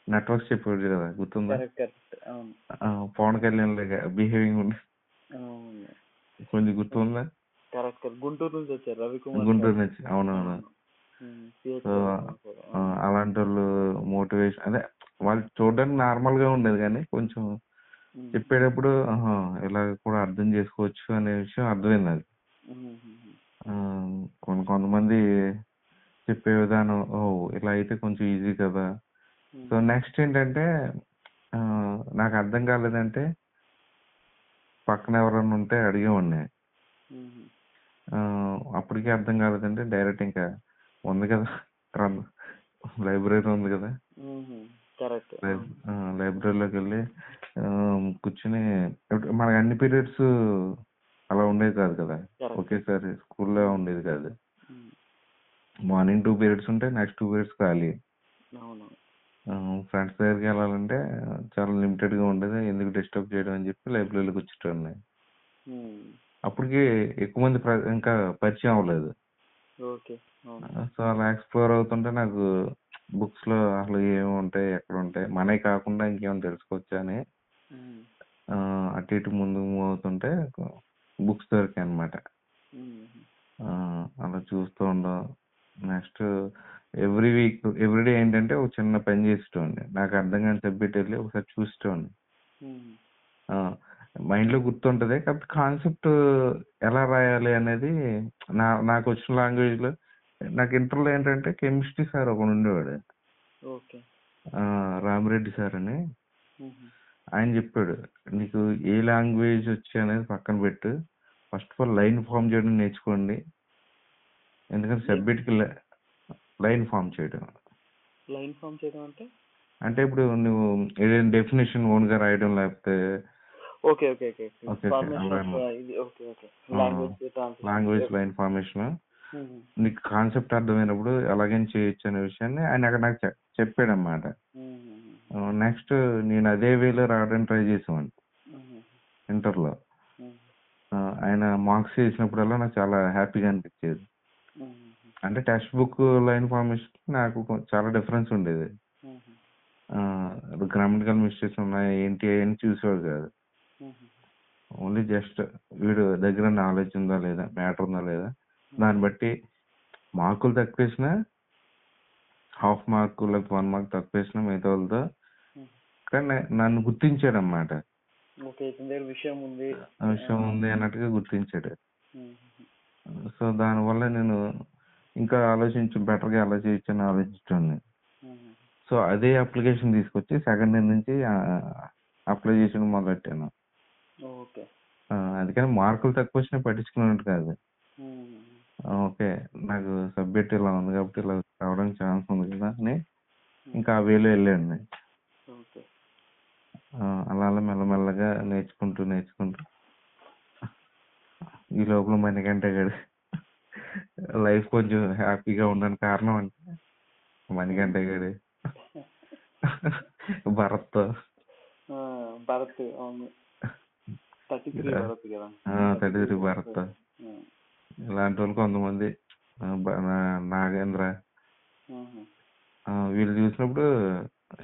నెట్వర్క్స్ చెప్పాడు కదా, గుర్తుందా? పవన్ కళ్యాణ్ లాగా బిహేవింగ్ ఉండి కొంచెం గుర్తుందా? కరెక్ట్. గుంటూరు నుంచి వచ్చారు రవికుమార్ గుంటూరు నుంచి. అవునవును. సో అలాంటి వాళ్ళు మోటివేషన్ అదే వాళ్ళు చూడడానికి నార్మల్ గా ఉండేది కానీ కొంచెం చెప్పేటప్పుడు ఇలా కూడా అర్థం చేసుకోవచ్చు అనే విషయం అర్థమైంది అది. కొంతమంది చెప్పే విధానం ఇలా అయితే కొంచెం ఈజీ కదా. సో నెక్స్ట్ ఏంటంటే నాకు అర్థం కాలేదంటే పక్కన ఎవరన్నా ఉంటే అడిగేవాడిని. అప్పటికే అర్థం కాలేదంటే డైరెక్ట్ ఇంకా ఉంది కదా లైబ్రరీ ఉంది కదా, లైబ్రరీలోకి వెళ్ళి కూర్చుని మనకి అన్ని పీరియడ్స్ అలా ఉండేది కాదు కదా, ఒకేసారి స్కూల్లో ఉండేది కాదు. మార్నింగ్ 2 పీరియడ్స్ ఉంటే నెక్స్ట్ 2 పీరియడ్స్ ఖాళీ. ఫ్రెండ్స్ దగ్గరికి వెళ్ళాలంటే చాలా లిమిటెడ్ గా ఉండేది, ఎందుకు డిస్టర్బ్ చేయడం అని చెప్పి లైబ్రరీలో కూర్చుంటాను. అప్పటికి ఎక్కువ మంది ఇంకా పరిచయం అవ్వలేదు. సో అలా ఎక్స్ప్లోర్ అవుతుంటే నాకు బుక్స్ లో అసలు ఏమి ఉంటాయి, ఎక్కడ ఉంటాయి, మనవి కాకుండా ఇంకేమైనా తెలుసుకోవచ్చా అని అటు ఇటు ముందు మూవ్ అవుతుంటే బుక్స్ దొరికాయి అనమాట. అలా చూస్తూ ఉండడం. నెక్స్ట్ ఎవ్రీ వీక్ ఎవ్రీడే ఏంటంటే ఒక చిన్న పని చేసేటోండి. నాకు అర్థం కాని సబ్జెక్ట్ వెళ్ళి ఒకసారి చూసేటోండి. మైండ్ లో గుర్తుంటది, కాకపోతే కాన్సెప్ట్ ఎలా రాయాలి అనేది నాకు వచ్చిన లాంగ్వేజ్ లో. నాకు ఇంటర్లో ఏంటంటే కెమిస్ట్రీ సార్ ఒకడు ఉండేవాడు, రామిరెడ్డి సార్ అని. ఆయన చెప్పాడు, నీకు ఏ లాంగ్వేజ్ వచ్చి అనేది పక్కన పెట్టు, first of all line form చేయడం నేర్చుకోండి. ఎందుకంటే సబ్జెక్ట్ కి లైన్ ఫామ్ చేయడం అంటే ఇప్పుడు నువ్వు ఏదైనా డెఫినేషన్ ఓన్ గా రాయడం, లేకపోతే లాంగ్వేజ్ లైన్ ఫార్మేషన్ నీకు కాన్సెప్ట్ అర్థమైనప్పుడు ఎలాగైనా చేయొచ్చు అనే విషయాన్ని ఆయన అక్కడ నాకు చెప్పాడు అన్నమాట. నెక్స్ట్ నేను అదే వేలో రావడానికి ట్రై చేసాను ఇంటర్లో. ఆయన మార్క్స్ చేసినప్పుడల్లా నాకు చాలా హ్యాపీగా అనిపించేది. అంటే టెక్స్ట్ బుక్ లైన్ ఫార్మేషన్ నాకు చాలా డిఫరెన్స్ ఉండేది. గ్రామటికల్ మిస్టేక్స్ ఉన్నాయి ఏంటి అని చూసేవాడు కాదు. ఓన్లీ జస్ట్ వీడు దగ్గర నాలెడ్జ్ ఉందా లేదా, మ్యాటర్ ఉందా లేదా, దాన్ని బట్టి మార్కులు తక్కువేసిన, హాఫ్ మార్క్ లేకపోతే 1 మార్క్ తక్కువేసిన మిగతా వాళ్ళతో, కానీ నన్ను గుర్తించాడు అన్నమాట. విషయం ఉంది అన్నట్టుగా గుర్తించాడు. సో దానివల్ల నేను ఇంకా బెటర్గా ఎలా చేయొచ్చు అని ఆలోచించాను. సో అదే అప్లికేషన్ తీసుకొచ్చి సెకండ్ ఇయర్ నుంచి అప్లై చేసి మొదలెట్టాను. అందుకని మార్కులు తక్కువ వచ్చినా పట్టించుకున్నట్టు కాదు. ఓకే, నాకు సబ్జెక్ట్ ఇలా ఉంది కాబట్టి ఇలా రావడానికి ఛాన్స్ ఉంది కదా అని ఇంకా ఆ వేలో వెళ్ళాను. అలా అలా మెల్లమెల్లగా నేర్చుకుంటూ ఈ లోపల మణికంఠ గారు లైఫ్ కొంచెం హ్యాపీగా ఉండడానికి కారణం అంటే మణికంఠ గారు, భరత్ 33 భరత్, ఇలాంటి వాళ్ళు కొంతమంది, నాగేంద్ర, వీళ్ళు చూసినప్పుడు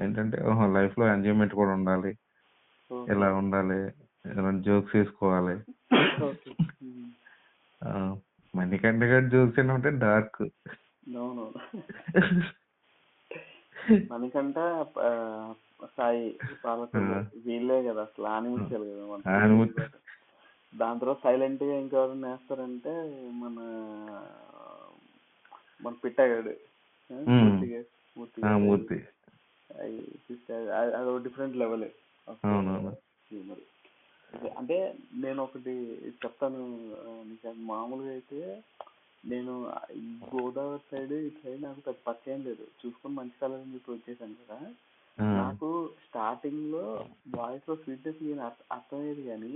ఏంటంటే లైఫ్ లో ఎంజాయ్మెంట్ కూడా ఉండాలి, ఇలా ఉండాలి, ఇలాంటి జోక్స్ వేసుకోవాలి. మణికంఠ గారి జోక్స్ ఏంటంటే డార్క్. మణికంఠ, సాయి పాలకులు వీళ్ళే కదా అసలు ఆనిమించాలి కదా. దాని తర్వాత సైలెంట్ గా ఇంకెవరైనా వేస్తారంటే మన పిట్టగాడు మూర్తి. అది ఒక డిఫరెంట్ లెవెల్ హ్యూమర్. అంటే నేను ఒకటి చెప్తాను, మామూలుగా అయితే నేను గోదావరి సైడ్ ఇటు సైడ్ నాకు పెద్ద పరిచయం లేదు, చూసుకొని మంచి కాలేజ్ ఇప్పుడు వచ్చేసాను కదా. నాకు స్టార్టింగ్ లో వాయిస్ లో స్వీట్నెస్ నేను అర్థమయ్యేది, కానీ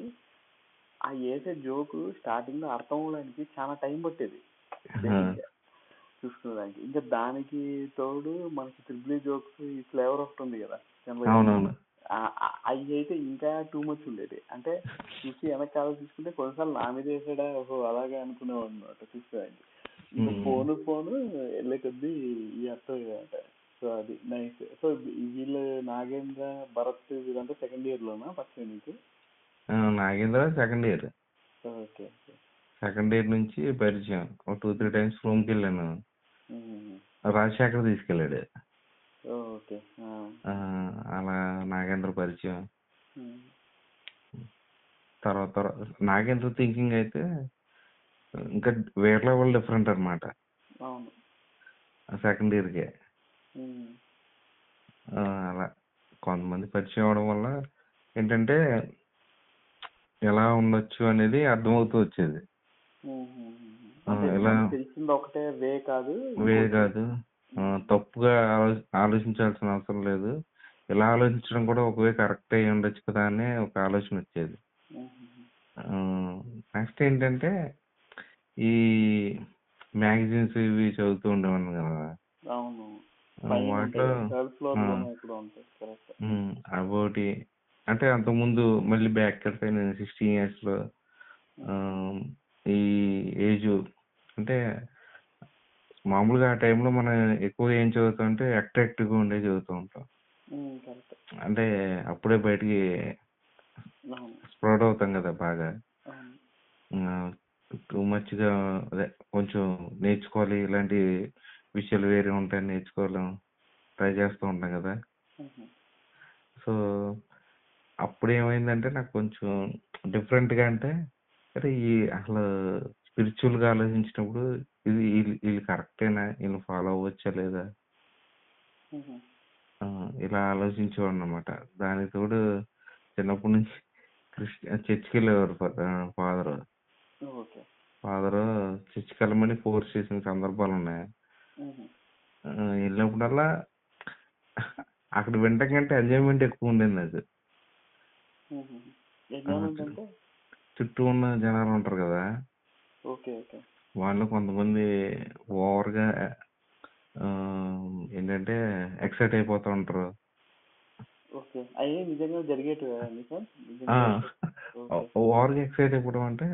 ఆ వేసే జోకు స్టార్టింగ్ లో అర్థం అవడానికి చాలా టైం పట్టేది చూసుకునేదానికి. ఇంకా దానికి తోడు మనకి ట్రిపుల్ జోక్స్ ఈ ఫ్లేవర్ ఒకటి ఉంది కదా, అవి అయితే ఇంకా టూ మచ్ ఉండేది. అంటే చూసి వెనకాల చూసుకుంటే కొన్నిసార్లు నా మీద వేసాడా ఓహో అలాగే అనుకునేవాడు అనమాట చూసుకోడానికి. ఇంకా ఫోను వెళ్ళే కొద్దీ ఈ అర్థం అనమాట. సో అది నైస్. సో వీళ్ళు నాగేంద్ర, భరత్ వీళ్ళంతా సెకండ్ ఇయర్ లోనా ఫస్ట్ ఇయర్ నీకు? Nagendra second year. Okay. Second year నుంచి పరిచయం. ఒక 2, 3 టైమ్స్ రూమ్కి వెళ్ళాను. రాజశేఖర్ తీసుకెళ్ళాడు. ఓకే. అలా నాగేంద్ర పరిచయం. తర్వాత నాగేంద్ర థింకింగ్ అయితే ఇంకా వేరే లెవెల్ డిఫరెంట్ అనమాట. అవును. సెకండ్ ఇయర్కే అలా కొంతమంది పరిచయం అవడం వల్ల ఏంటంటే ఎలా ఉండొచ్చు అనేది అర్థమవుతూ వచ్చేది. ఇలా తెలిసింది ఒకటే వే కాదు, తప్పుగా ఆలోచించాల్సిన అవసరం లేదు, ఇలా ఆలోచించడం కూడా ఒక వే కరెక్ట్ అయ్యి ఉండొచ్చు కదా అని ఒక ఆలోచన వచ్చేది. నెక్స్ట్ ఏంటంటే ఈ మ్యాగజైన్స్ ఇవి చదువుతూ ఉండేవాడిని కదా, వాటిలో అబౌట్ అంటే అంతకుముందు మళ్ళీ బ్యాక్ అయిన 16 years లో ఈ ఏజ్ అంటే మామూలుగా ఆ టైంలో మనం ఎక్కువ ఏం చదువుతాం అంటే అట్రాక్టివ్గా ఉండే చదువుతూ ఉంటాం. అంటే అప్పుడే బయటికి స్ప్రౌడ్ అవుతాం కదా బాగా. టూ మచ్గా అదే కొంచెం నేర్చుకోవాలి, ఇలాంటి విషయాలు వేరే ఉంటాయని నేర్చుకోవడం ట్రై చేస్తూ ఉంటాం కదా. సో అప్పుడు ఏమైందంటే నాకు కొంచెం డిఫరెంట్గా అంటే అరే ఈ అసలు స్పిరిచువల్గా ఆలోచించినప్పుడు ఇది వీళ్ళు కరెక్టేనా, వీళ్ళు ఫాలో అవ్వచ్చా లేదా, ఇలా ఆలోచించేవాడు అనమాట. దానికి తోడు చిన్నప్పటి నుంచి చర్చికి వెళ్ళేవారు ఫాదరు చర్చికి వెళ్ళమని ఫోర్స్ చేసిన సందర్భాలు ఉన్నాయి. వెళ్ళినప్పుడల్లా అక్కడ వినటం కంటే ఎంజాయ్మెంట్ ఎక్కువ ఉండేది నాకు. చుట్టూ ఉన్న జనాలు ఉంటారు కదా, వాళ్ళు కొంతమంది ఓవర్గా ఏంటంటే ఎక్సైట్ అయిపోతూ ఉంటారు. ఓవర్గా ఎక్సైట్ అయిపోవడం అంటే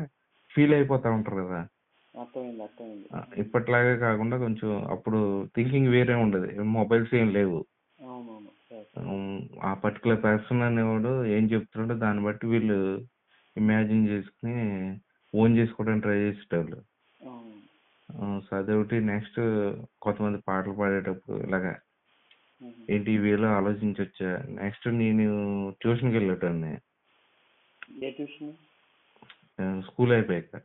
ఫీల్ అయిపోతూ ఉంటారు కదా. ఇప్పట్లాగే కాకుండా కొంచెం అప్పుడు థింకింగ్ వేరే ఉండదు, మొబైల్స్ ఏం లేవు. ఆ పర్టికులర్ పర్సన్ అనేవాడు ఏం చెప్తున్నాడో దాన్ని బట్టి వీళ్ళు ఇమాజిన్ చేసుకుని ఓన్ చేసుకోవడానికి ట్రై చేసేటోళ్ళు. సో అదొకటి. నెక్స్ట్ కొంతమంది పాటలు పాడేటప్పుడు ఇలాగా ఏంటి వేలో ఆలోచించవచ్చా. నెక్స్ట్ నేను ట్యూషన్కి వెళ్ళేటోడిని స్కూల్ అయిపోయాక.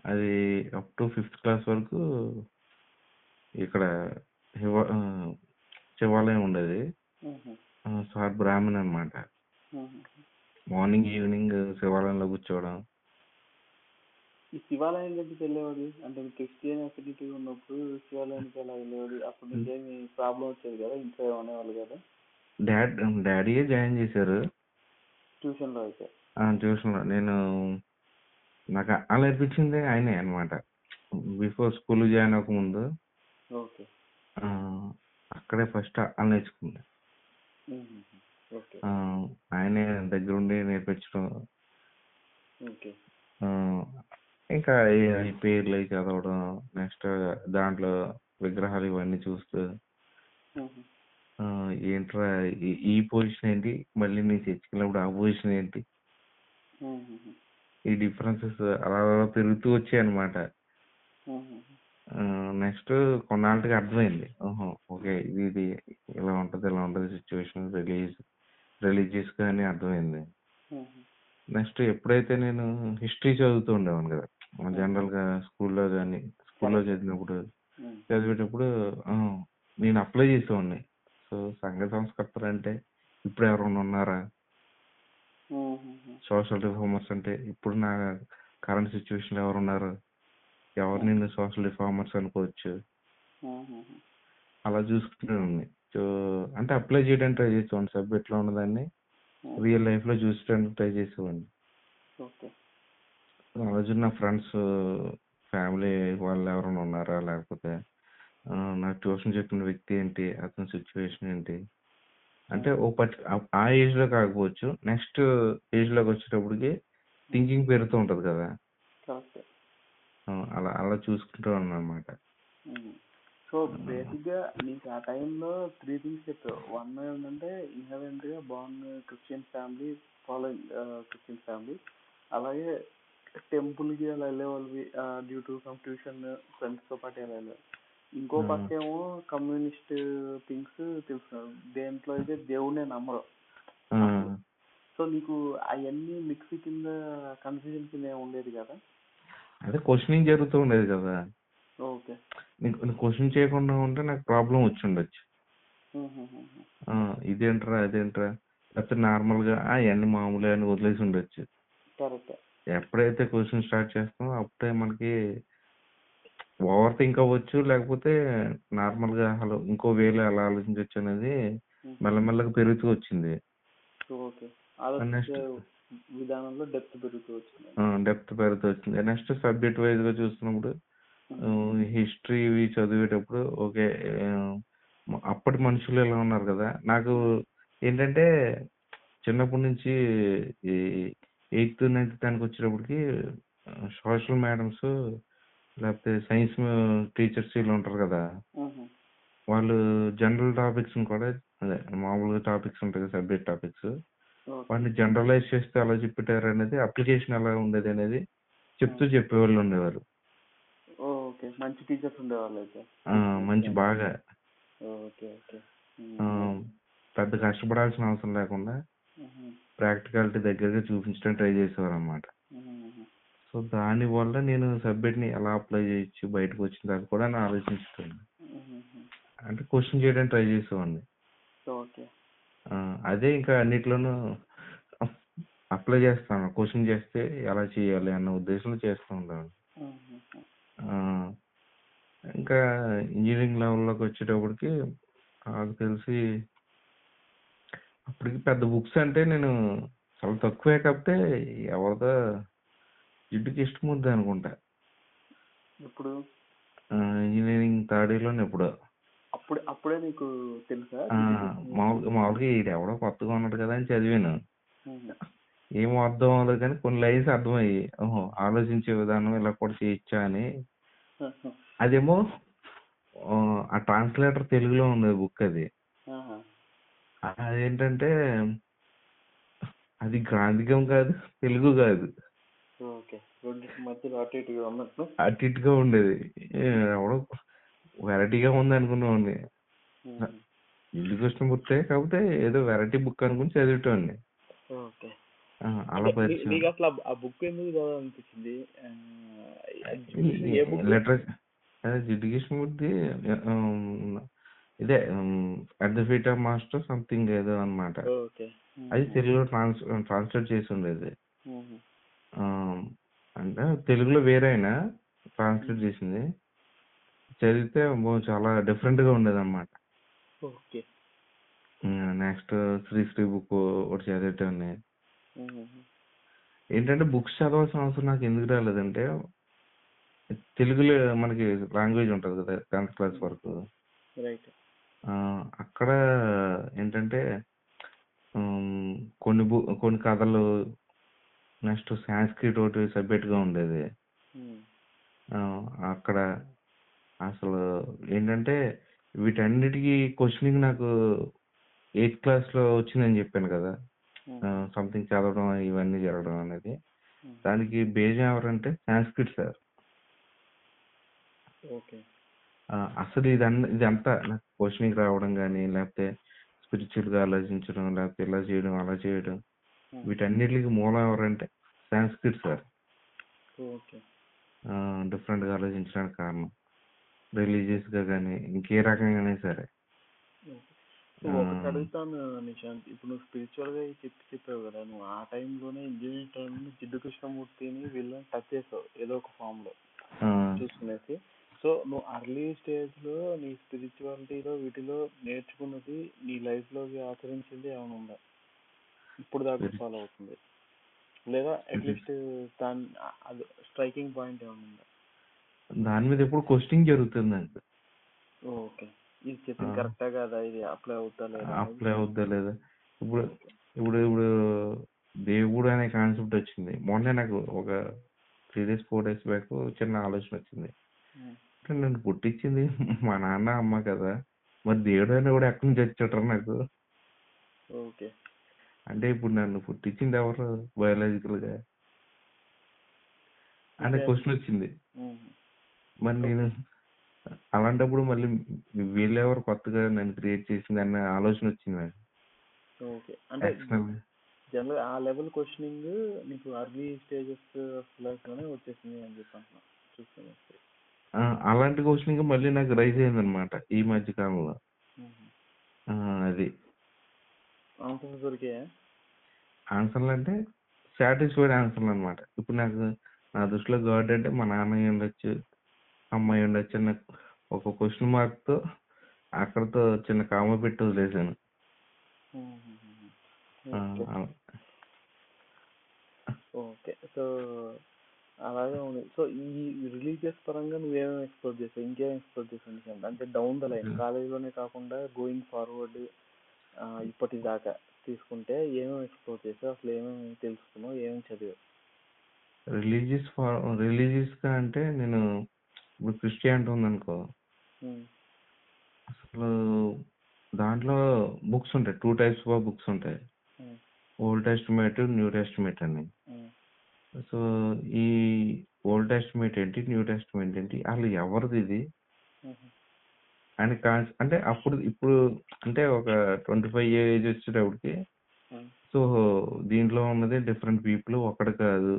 అది అప్ టు 5th class వరకు ఇక్కడ శివాలయం ఉండేది. సార్ బ్రాహ్మణ్ అనమాట. మార్నింగ్ ఈవినింగ్ శివాలయంలో కూర్చోవడం. ఈ శివాలయం దగ్గరికి వెళ్ళేవాడు అంటే క్రిస్టియన్ అఫినిటీ ఉన్నప్పుడు శివాలయానికి ఎలా వెళ్ళేవాడు? అప్పుడు నీకేమి ప్రాబ్లం వచ్చేది కదా, ఇంట్లో అనేవాళ్ళు కదా? డాడీయే జాయిన్ చేశారు ట్యూషన్లో. అయితే ట్యూషన్లో నేను నాకు అలా అనిపించింది ఆయనే అనమాట. బిఫోర్ స్కూల్ జాయిన్ అవ్వకముందు అక్కడే ఫస్ట్ అలా నేర్చుకుంది. ఆయనే దగ్గరుండి నేర్పించడం. ఇంకా ఈ పేర్లు అవి చదవడం, నెక్స్ట్ దాంట్లో విగ్రహాలు ఇవన్నీ చూస్తూ ఏంట్రా ఈ పొజిషన్ ఏంటి, మళ్ళీ నేను చర్చికెళ్ళినప్పుడు ఆ పొజిషన్ ఏంటి, ఈ డిఫరెన్సెస్ అలా పెరుగుతూ వచ్చాయి అనమాట. నెక్స్ట్ కొన్నాళ్ళకి అర్థమైంది, ఓకే ఇది ఇలా ఉంటుంది సిచ్యువేషన్ రిలీజియస్ గా అని అర్థమైంది. నెక్స్ట్ ఎప్పుడైతే నేను హిస్టరీ చదువుతూ ఉండేవాను కదా జనరల్ గా స్కూల్లో చదివేటప్పుడు నేను అప్లై చేసేవాడిని. సో సంఘ సంస్కర్తలు అంటే ఇప్పుడు ఎవరైనా ఉన్నారా, సోషల్ రిఫార్మర్స్ అంటే ఇప్పుడు నా కరెంట్ సిచ్యువేషన్ ఎవరున్నారు, ఎవరు నేను సోషల్ రిఫార్మర్స్ అనుకోవచ్చు, అలా చూసుకునేవాడిని. సో అంటే అప్లై చేయడానికి ట్రై చేసేవాడిని, సబ్జెక్ట్లో ఉన్నదాన్ని రియల్ లైఫ్ లో చూసడానికి ట్రై చేసేవాడిని. ఆ రోజు నా ఫ్రెండ్స్ ఫ్యామిలీ వాళ్ళు ఎవరైనా ఉన్నారా, లేకపోతే నాకు ట్యూషన్ చెప్పిన వ్యక్తి ఏంటి, అతని సిచ్యువేషన్ ఏంటి అంటే ఆ ఏజ్ లో కాకపోవచ్చు, నెక్స్ట్ ఏజ్ లోకి వచ్చేటప్పటికి థింకింగ్ పెరుగుతూ ఉంటది కదా, అలా అలా చూసుకుంటూ అన్నమాట. సో బేసిక్ గా నీకు ఆ టైంలో 3 things చెప్పావు. వన్ ఏంటంటే ఇన్హెరెంట్ గా born Christian family, following Christian family, అలాగే టెంపుల్కి అలా వెళ్ళేవాళ్ళవి డ్యూ టు సమ్ ట్యూషన్ ఫ్రెండ్స్తో పాటు అలా వెళ్ళాలి. ఇంకో పక్క ఏమో కమ్యూనిస్ట్ థింగ్స్ తెలుసు, దేంట్లో అయితే దేవుడినే నమ్మరు. సో నీకు అవన్నీ మిక్స్ కింద కన్ఫ్యూజన్ కింద ఉండేది కదా. అదే క్వశ్చనింగ్ జరుగుతూ ఉండేది కదా. ఓకే, నీకు క్వశ్చన్ చేయకుండా ఉంటే నాకు ప్రాబ్లం వచ్చి ఉండొచ్చు. ఇదేంట్రా అదేంట్రా లేకపోతే నార్మల్గా అవన్నీ మామూలుగా అని వదిలేసి ఉండొచ్చు. కరెక్ట్. ఎప్పుడైతే క్వశ్చన్ స్టార్ట్ చేస్తామో అప్పుడే మనకి ఓవర్ థింక్ అవ్వచ్చు, లేకపోతే నార్మల్గా హలో ఇంకో వేలో ఎలా ఆలోచించవచ్చు అనేది మెల్లమెల్లగా పెరుగుతూ వచ్చింది. ఓకే, విధానంలో డెప్త్ పెరుగుతూ వచ్చింది. నెక్స్ట్ సబ్జెక్ట్ వైజ్ గా చూస్తున్నప్పుడు హిస్టరీ ఇవి చదివేటప్పుడు ఓకే అప్పటి మనుషులు ఎలా ఉన్నారు కదా. నాకు ఏంటంటే చిన్నప్పటి నుంచి ఈ 8th 9th 10th వచ్చేటప్పటికి సోషల్ మేడమ్స్ లేకపోతే సైన్స్ టీచర్స్ వీళ్ళు ఉంటారు కదా, వాళ్ళు జనరల్ టాపిక్స్ కూడా అదే మామూలుగా టాపిక్స్ ఉంటాయి కదా, సబ్జెక్ట్ టాపిక్స్ వాటిని జనరలైజ్ చేస్తే ఎలా చెప్పారు అనేది, అప్లికేషన్ ఎలా ఉండేది అనేది చెప్తూ చెప్పేవాళ్ళు ఉండేవారు. మంచి టీచర్స్ ఉండేవాళ్ళు అయితే. మంచి బాగా ఓకే ఓకే, పెద్ద కష్టపడాల్సిన అవసరం లేకుండా ప్రాక్టికాలిటీ దగ్గరగా చూపించడం ట్రై చేసేవారు అనమాట. సో దాని వల్ల నేను సబ్జెక్ట్ ని ఎలా అప్లై చేయొచ్చు బయటకు వచ్చిన దాకా కూడా నేను ఆలోచించుతాను. అంటే క్వశ్చన్ చేయడానికి ట్రై చేసేవాడిని. అదే ఇంకా అన్నిట్లోనూ అప్లై చేస్తాను. క్వశ్చన్ చేస్తే ఎలా చేయాలి అన్న ఉద్దేశంలో చేస్తూ ఉంటాను. ఇంకా ఇంజనీరింగ్ లెవెల్లోకి వచ్చేటప్పటికి నాకు తెలిసి అప్పటికి పెద్ద బుక్స్ అంటే నేను చాలా తక్కువే, కాకపోతే ఎవరిదో జిడ్డుకి ఇష్టం ఉంది అనుకుంటా. ఇప్పుడు ఇంజనీరింగ్ థర్డ్ ఇయర్లోనే ఎప్పుడో అప్పుడే నీకు తెలుసా? మామూలుగా ఇది ఎవడో కొత్తగా ఉన్నాడు కదా అని చదివాను. ఏం అర్థం అవ్వలేదు కానీ కొన్ని లైన్స్ అర్థమయ్యి ఓహో ఆలోచించే విధానం ఇలా కూడా చేయొచ్చా అని. అదేమో ఆ ట్రాన్స్లేటర్ తెలుగులో ఉంది బుక్. అది అదేంటంటే అది గ్రాంధికం కాదు, తెలుగు కాదు, అటు ఇటుగా ఉండేది. ఎవడో వెరైటీగా ఉంది అనుకున్నామండి. ఇల్లు కృష్ణమూర్తే కాకపోతే ఏదో వెరైటీ బుక్ అనుకుని చదివేటండి. అలా పరిచయం. జిడ్డు కృష్ణమూర్తి ఇదే at the feet of master something ఏదో అనమాట. అది తెలుగులో ట్రాన్స్లేట్ చేసి ఉండేది. అంటే తెలుగులో వేరే అయినా ట్రాన్స్లేట్ చేసింది. చదివితే చాలా డిఫరెంట్ గా ఉండేది అనమాట. నెక్స్ట్ శ్రీశ్రీ బుక్ ఒకటి చదివేటాన్ని. ఏంటంటే బుక్స్ చదవాల్సిన అవసరం నాకు ఎందుకు రాలేదంటే, తెలుగులో మనకి లాంగ్వేజ్ ఉంటుంది కదా 10th క్లాస్ వరకు, అక్కడ ఏంటంటే కొన్ని కథలు, నెక్స్ట్ సాంస్క్రిట్ ఒకటి సబ్జెక్ట్ గా ఉండేది. అక్కడ అసలు ఏంటంటే వీటన్నిటికీ క్వశ్చనింగ్ నాకు 8th క్లాస్లో వచ్చిందని చెప్పాను కదా, సంథింగ్ చదవడం ఇవన్నీ జరగడం అనేది. దానికి బేస్ ఎవరంటే సాంస్క్రిట్ సార్. అసలు ఇదంతా నాకు క్వశ్చనింగ్ రావడం కానీ, లేకపోతే స్పిరిచువల్ గా ఆలోచించడం, లేకపోతే ఇలా చేయడం అలా చేయడం, వీటన్నిటికి మూలం ఎవరంటే సాంస్క్రిట్ సార్. డిఫరెంట్ గా ఆలోచించడానికి కారణం రిలీజియస్ గా కానీ ఇంకే రకంగానే సరే. అడుగుతాను నిశాంత్, ఇప్పుడు నువ్వు స్పిరిచువల్ గా చెప్పావు కదా, నువ్వు ఆ టైంలోనే ఇంజనీరింగ్ టైంలో జిడ్డు కృష్ణమూర్తిని వీళ్ళని టచ్ చేసావు ఏదో ఒక ఫామ్ లో చూసుకునేసి. సో నువ్వు అర్లీ స్టేజ్ లో నీ స్పిరిచువాలిటీలో వీటిలో నేర్చుకున్నది నీ లైఫ్ లోకి ఆచరించింది ఏమైనా ఉందా ఇప్పుడు దాకా ఫాలో అవుతుంది, లేదా అట్లీస్ట్ దాని అది స్ట్రైకింగ్ పాయింట్ ఏమైనా ఉందా? దాని మీద ఎప్పుడు క్వశ్చనింగ్ జరుగుతుంది. ఓకే, ఇది చెప్పింది కరెక్టా కదా, ఇది అప్లై అవుతా లేదా. ఇప్పుడు ఇప్పుడు ఇప్పుడు దేవుడు అనే కాన్సెప్ట్ వచ్చింది. మొన్నే నాకు ఒక 3 days 4 days బ్యాక్ చిన్న ఆలోచన వచ్చింది. నన్ను పుట్టించింది మా నాన్న అమ్మ కదా, మరి దేవుడు అని కూడా ఎక్కడి నుంచి వచ్చాడు నాకు. అంటే ఇప్పుడు నన్ను పుట్టించింది ఎవరు బయాలజికల్ గా? అనే క్వశ్చన్ వచ్చింది. మరి నేను అలాంటప్పుడు మళ్ళీ వీళ్ళెవరు కొత్తగా నన్ను క్రియేట్ చేసింది అన్న ఆలోచన వచ్చింది నాకు. ఓకే. అంటే జనరల్ ఆ లెవెల్ క్వశ్చనింగ్ నీకు అర్లీ స్టేజెస్ ఆఫ్ లైఫ్ లోనే వచ్చేసింది అని చెప్పి అంటున్నా చూస్తాను. అలాంటి క్వశ్చనింగ్ మళ్ళీ నాకు రైజ్ అయిందనమాట ఈ మధ్య కాలంలో. అది ఆన్సర్స్ దొరికాయా? ఆన్సర్లు అంటే సాటిస్ఫైడ్ ఆన్సర్లు అనమాట. ఇప్పుడు నాకు నా దృష్టిలో గాడ్ అంటే మా నాన్న అయి ఉండొచ్చు, అమ్మాయి ఉండొచ్చు అన్న ఒక క్వశ్చన్ మార్క్తో అక్కడతో చిన్న కామ పెట్టి వదిలేసాను. ఓకే. సో అలాగే ఉంది. సో ఈ రిలీజియస్ పరంగా నువ్వేమేమి ఎక్స్ప్లోర్ చేసావు? ఇంకేం ఎక్స్ప్లోర్ చేసావు? అంటే డౌన్ ద లైన్ కాలేజీలోనే కాకుండా గోయింగ్ ఫార్వర్డ్ ఇప్పటిదాకా తీసుకుంటే ఏమేమి ఎక్స్ప్లోర్ చేసావు? అసలు ఏమేమి తెలుసుకున్నావు? ఏమేమి చదివావు? రిలీజియస్గా అంటే నేను ఇప్పుడు క్రిస్టియానిటీ ఉందనుకో, అసలు దాంట్లో బుక్స్ ఉంటాయి. 2 టైప్స్ ఆఫ్ బుక్స్ ఉంటాయి. ఓల్డ్ టెస్టిమెంట్, న్యూ టెస్టిమెంట్ అని. సో ఈ ఓల్డ్ టెస్టిమెంట్ ఏంటి, న్యూ టెస్టిమెంట్ ఏంటి, అసలు ఎవరిది ఇది అని అంటే అప్పుడు ఇప్పుడు అంటే ఒక 25 ఏజ్ వచ్చేటప్పటికి సో దీంట్లో ఉన్నది డిఫరెంట్ పీపుల్, ఒకటి కాదు,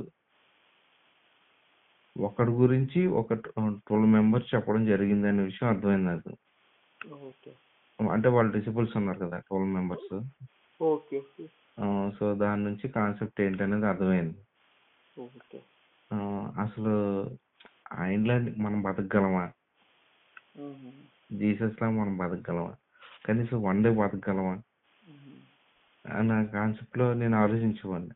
ఒకటి గురించి ఒక 12 మెంబర్స్ చెప్పడం జరిగింది అనే విషయం అర్థమైంది నాకు. అంటే వాళ్ళ డిసిపుల్స్ ఉన్నారు కదా 12 మెంబర్స్. సో దాని నుంచి కాన్సెప్ట్ ఏంటనేది అర్థమైంది. అసలు ఆయనలా మనం బతకగలమా, జీసస్ లా మనం బతకగలమా, కనీసం 1 డే బతకగలమా అన్న కాన్సెప్ట్ లో నేను ఆలోచించేవాడిని.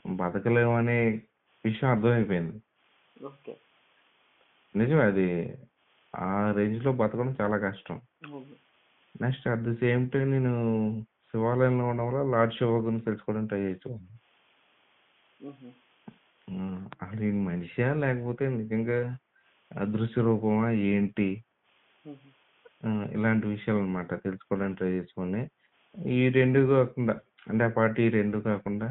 బతకలేమనే విషయం అర్థమైపోయింది. నిజమే, అది ఆ రేంజ్ లో బతకడం చాలా కష్టం. Next at the same time నేను శివాలయంలో ఉండడం వల్ల లార్డ్ శివ గురించి తెలుసుకోవడం ట్రై చేసేవాడిని. అసలు ఈ మనిషా లేకపోతే నిజంగా అదృశ్య రూపమా ఏంటి, ఇలాంటి విషయాలు అనమాట తెలుసుకోవడానికి ట్రై చేసేవాడిని. ఈ 2 కాకుండా అంటే ఆ పార్టీ 2 కాకుండా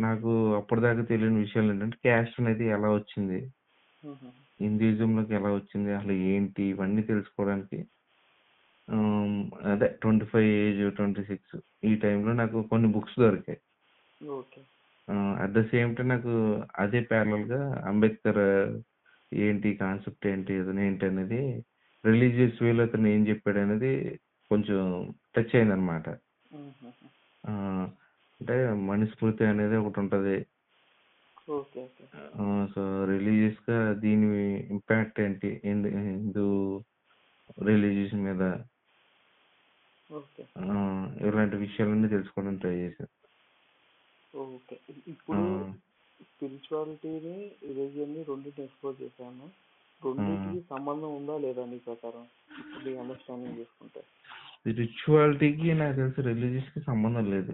నాకు అప్పటిదాకా తెలియని విషయాలు ఏంటంటే క్యాస్ట్ అనేది ఎలా వచ్చింది, హిందూయిజంలోకి ఎలా వచ్చింది, అసలు ఏంటి, ఇవన్నీ తెలుసుకోవడానికి అదే 25 ఏజ్ 26 ఈ టైంలో నాకు కొన్ని బుక్స్ దొరికాయి. అట్ ద సేమ్ టైం నాకు అదే ప్యారలల్ గా అంబేద్కర్ ఏంటి, కాన్సెప్ట్ ఏంటి, ఏదైనా ఏంటి అనేది రిలీజియస్ వేలో అతను ఏం చెప్పాడు అనేది కొంచెం టచ్ అయింది అనమాట. అంటే మనుస్మృతి అనేది ఒకటి ఉంటది. సో రిలీజియస్ గా దీని ఇంపాక్ట్ ఏంటి హిందూ రిలీజియస్ మీద, ఇలాంటి విషయాలన్నీ తెలుసుకోవడానికి ట్రై చేశాను. ఓకే. ఇప్పుడు స్పిరిచువాలిటీని రిలీజియన్ని రెండింటిని ఎక్స్ప్లోర్ చేశాను. రెండింటికి సంబంధం ఉందా లేదా నీ ప్రకారం ఇప్పుడు అండర్స్టాండింగ్ చేసుకుంటే? స్పిరిచువాలిటీకి నాకు తెలిసి రిలీజియస్ కి సంబంధం లేదు.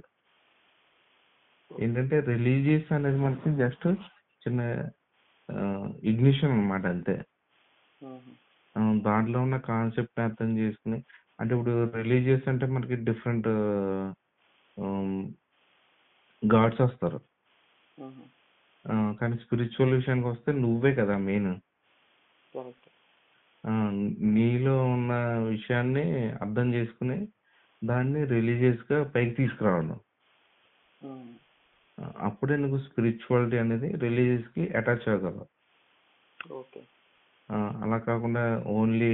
ఏంటంటే రిలీజియస్ అనేది మనకి జస్ట్ చిన్న ఇగ్నిషన్ అనమాట అంతే. దాంట్లో ఉన్న కాన్సెప్ట్ అర్థం చేసుకుని, అంటే ఇప్పుడు రిలీజియస్ అంటే మనకి డిఫరెంట్ గాడ్స్ వస్తారు. కానీ స్పిరిచువల్ విషయానికి వస్తే నువ్వే కదా మెయిన్. నీలో ఉన్న విషయాన్ని అర్థం చేసుకుని దాన్ని రిలీజియస్ గా పైకి తీసుకురావడం, అప్పుడే నువ్వు స్పిరిచువాలిటీ అనేది రిలీజియస్ కి అటాచ్ అవ్వగలవు. అలా కాకుండా ఓన్లీ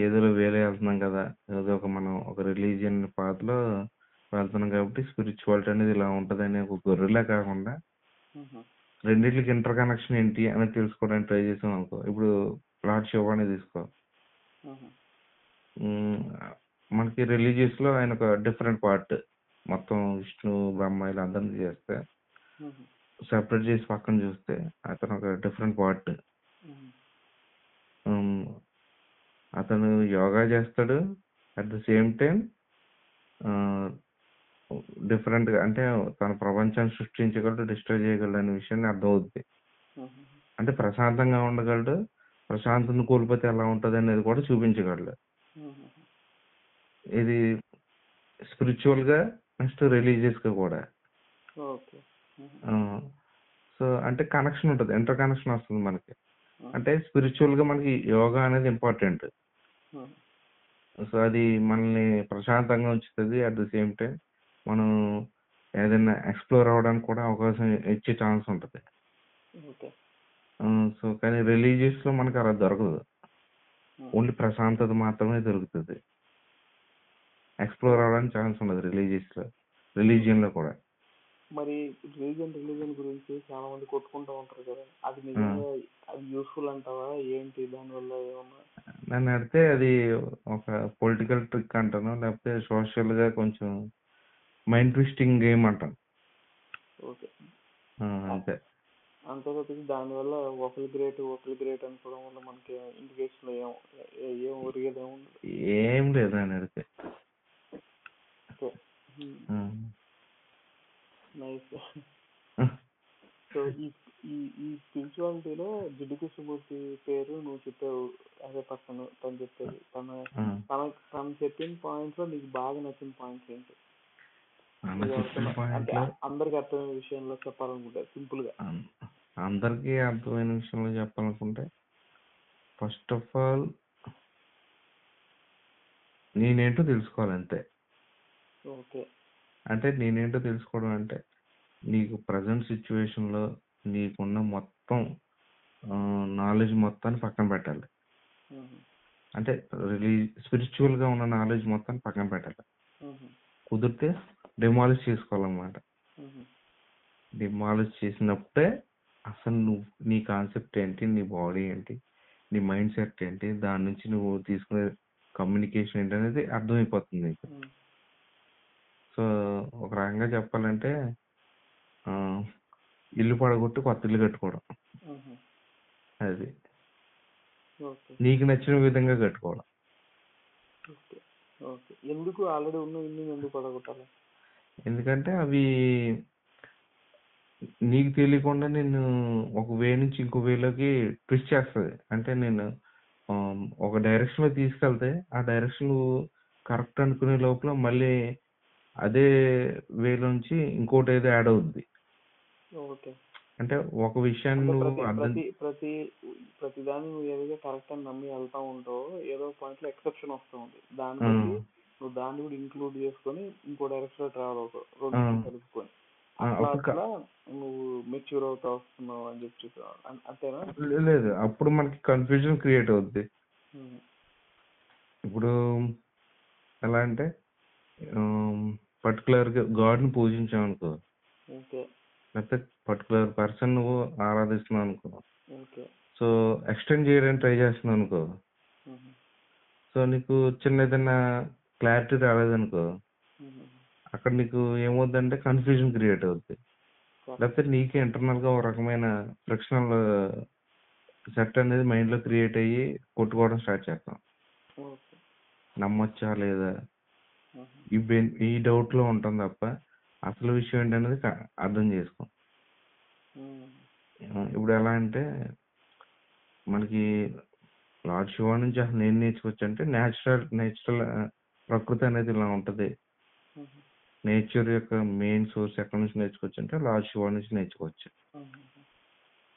ఏదో వేరే వెళ్తున్నాం కదా, ఏదో మనం ఒక రిలీజియన్ పాత్రలో వెళ్తున్నాం కాబట్టి స్పిరిచువాలిటీ అనేది ఇలా ఉంటది అనే ఒక గొర్రెలా కాకుండా రెండింటికి ఇంటర్ కనెక్షన్ ఏంటి అనేది తెలుసుకోవడానికి ట్రై చేసాం అనుకో. ఇప్పుడు లార్డ్ శివ అనేది తీసుకో, మనకి రిలీజియస్ లో ఆయన ఒక డిఫరెంట్ పార్ట్, మొత్తం విష్ణు బ్రహ్మ ఇలా అందరినీ చేస్తే సెపరేట్ చేసి పక్కన చూస్తే అతను ఒక డిఫరెంట్ పార్ట్. అతను యోగా చేస్తాడు, at the same time different గా అంటే తన ప్రపంచాన్ని సృష్టించగలడు, డిస్ట్రాయ్ చేయగలడు అనే విషయాన్ని అర్థమవుద్ది. అంటే ప్రశాంతంగా ఉండగలడు, ప్రశాంతతను కోల్పోతే ఎలా ఉంటది అనేది కూడా చూపించగలడు. ఇది స్పిరిచువల్ గా నెక్స్ట్ రిలీజియస్ గా కూడా. సో సో అంటే కనెక్షన్ ఉంటుంది, ఇంటర్ కనెక్షన్ వస్తుంది మనకి. అంటే స్పిరిచువల్ గా మనకి యోగా అనేది ఇంపార్టెంట్. సో అది మనల్ని ప్రశాంతంగా ఉంచుతుంది. అట్ ద సేమ్ టైం మనం ఏదైనా ఎక్స్ప్లోర్ అవ్వడానికి కూడా అవకాశం ఇచ్చే ఛాన్స్ ఉంటుంది. ఓకే. సో కానీ రిలీజియస్ లో మనకి అలా దొరకదు, ఓన్లీ ప్రశాంతత మాత్రమే దొరుకుతుంది. ఎక్స్ప్లోర్ అవ్వడానికి ఛాన్స్ ఉండదు రిలీజియన్ లో కూడా. మరి రిలీజన్ గురించి చాలా మంది కొట్టుకుంటూ ఉంటారు కదా, అది నిజంగా అది యూస్ఫుల్ అంటావా ఏంటి, దానివల్ల ఏమన్నా? నన్ను అడిగితే అది ఒక పొలిటికల్ ట్రిక్ అంటాను, లేకపోతే సోషల్ గా కొంచెం మైండ్ ట్విస్టింగ్ గేమ్ అంటాను. ఓకే. అంతే. అంతే తప్పించి దానివల్ల ఒకరి గ్రేట్ అనుకోవడం వల్ల మనకి ఇండికేషన్ ఏం ఒరిగేది ఏం లేదు అని అడిగితే. నైస్. సో ఈ స్పిరిచువాలిటీలో జిడ్డు కృష్ణమూర్తి పేరు నువ్వు చెప్పావు, అదే పర్సన్ తను చెప్పేది, తను చెప్పిన పాయింట్స్ లో నీకు బాగా నచ్చిన పాయింట్స్ ఏంటి? అంటే అందరికి అర్థమైన విషయంలో చెప్పాలనుకుంటే సింపుల్ గా. అందరికీ అర్థమైన విషయంలో చెప్పాలనుకుంటే ఫస్ట్ ఆఫ్ ఆల్ నేనేంటో తెలుసుకోవాలి అంతే. ఓకే. అంటే నేనేంటో తెలుసుకోవడం అంటే నీకు ప్రజెంట్ సిచ్యువేషన్ లో నీకున్న మొత్తం నాలెడ్జ్ మొత్తాన్ని పక్కన పెట్టాలి. అంటే స్పిరిచువల్ గా ఉన్న నాలెడ్జ్ మొత్తాన్ని పక్కన పెట్టాలి. కుదిరితే డిమాలిష్ చేసుకోవాలన్నమాట. డిమాలిష్ చేసినప్పుడే అసలు నువ్వు నీ కాన్సెప్ట్ ఏంటి, నీ బాడీ ఏంటి, నీ మైండ్ సెట్ ఏంటి, దాని నుంచి నువ్వు తీసుకునే కమ్యూనికేషన్ ఏంటి అనేది అర్థమైపోతుంది నీకు. సో ఒక రకంగా చెప్పాలంటే ఇల్లు పడగొట్టి కొత్త ఇల్లు కట్టుకోవడం, అది నీకు నచ్చిన విధంగా కట్టుకోవడం. ఎందుకు ఆల్రెడీ ఉన్న ఇల్లు ఎందుకు పడగొట్టాలి? ఎందుకంటే అవి నీకు తెలియకుండా నేను ఒక వే నుంచి ఇంకో వేలోకి ట్విస్ట్ చేస్తుంది. అంటే నేను ఒక డైరెక్షన్ లో తీసుకెళ్తే ఆ డైరెక్షన్ కరెక్ట్ అనుకునే లోపల మళ్ళీ అదే వేలోంచి ఇంకోటి ఏదో యాడ్ అవుద్ది. అంటే ఒక విషయాన్ని ప్రతి దాన్ని నువ్వు ఏదైతే కరెక్ట్ అని నమ్మి వెళ్తా ఉంటావో ఏదో పాయింట్ లో ఎక్సెప్షన్ వస్తూ ఉంది, దాన్ని నువ్వు దాన్ని కూడా ఇంక్లూడ్ చేసుకొని ఇంకో డైరెక్షన్ లో ట్రావెల్ అవుతావు, రెండు కలుపుకొని. అట్లా నువ్వు మెచ్యూర్ అవుతా వస్తున్నావు అని చెప్పి అంతేనా? లేదు, అప్పుడు మనకి కన్ఫ్యూజన్ క్రియేట్ అవుద్ది. ఇప్పుడు ఎలా అంటే పర్టికులర్ గా గాడ్ ని పూజించామనుకో, లేకపోతే పర్టికులర్ పర్సన్ నువ్వు ఆరాధిస్తున్నావు అనుకో, సో ఎక్స్టెండ్ చేయడానికి ట్రై చేస్తున్నావు అనుకో, సో నీకు చిన్న ఏదైనా క్లారిటీ రాలేదనుకో, అక్కడ నీకు ఏమవుద్దంటే కన్ఫ్యూజన్ క్రియేట్ అవుద్ది. లేకపోతే నీకే ఇంటర్నల్ గా ఒక రకమైన ఫ్రిక్షనల్ సెట్ అనేది మైండ్ లో క్రియేట్ అయ్యి కొట్టుకోవడం స్టార్ట్ చేస్తాం. నమ్మొచ్చా లేదా ఈ డౌట్ లో ఉంటాం తప్ప అసలు విషయం ఏంటనేది అర్థం చేసుకోం. ఇప్పుడు ఎలా అంటే మనకి లార్డ్ శివ నుంచి అసలు ఏం నేర్చుకోవచ్చు అంటే నేచురల్ ప్రకృతి అనేది ఇలా ఉంటది, నేచర్ యొక్క మెయిన్ సోర్స్ ఎక్కడి నుంచి నేర్చుకోవచ్చు అంటే లార్డ్ శివ నుంచి నేర్చుకోవచ్చు.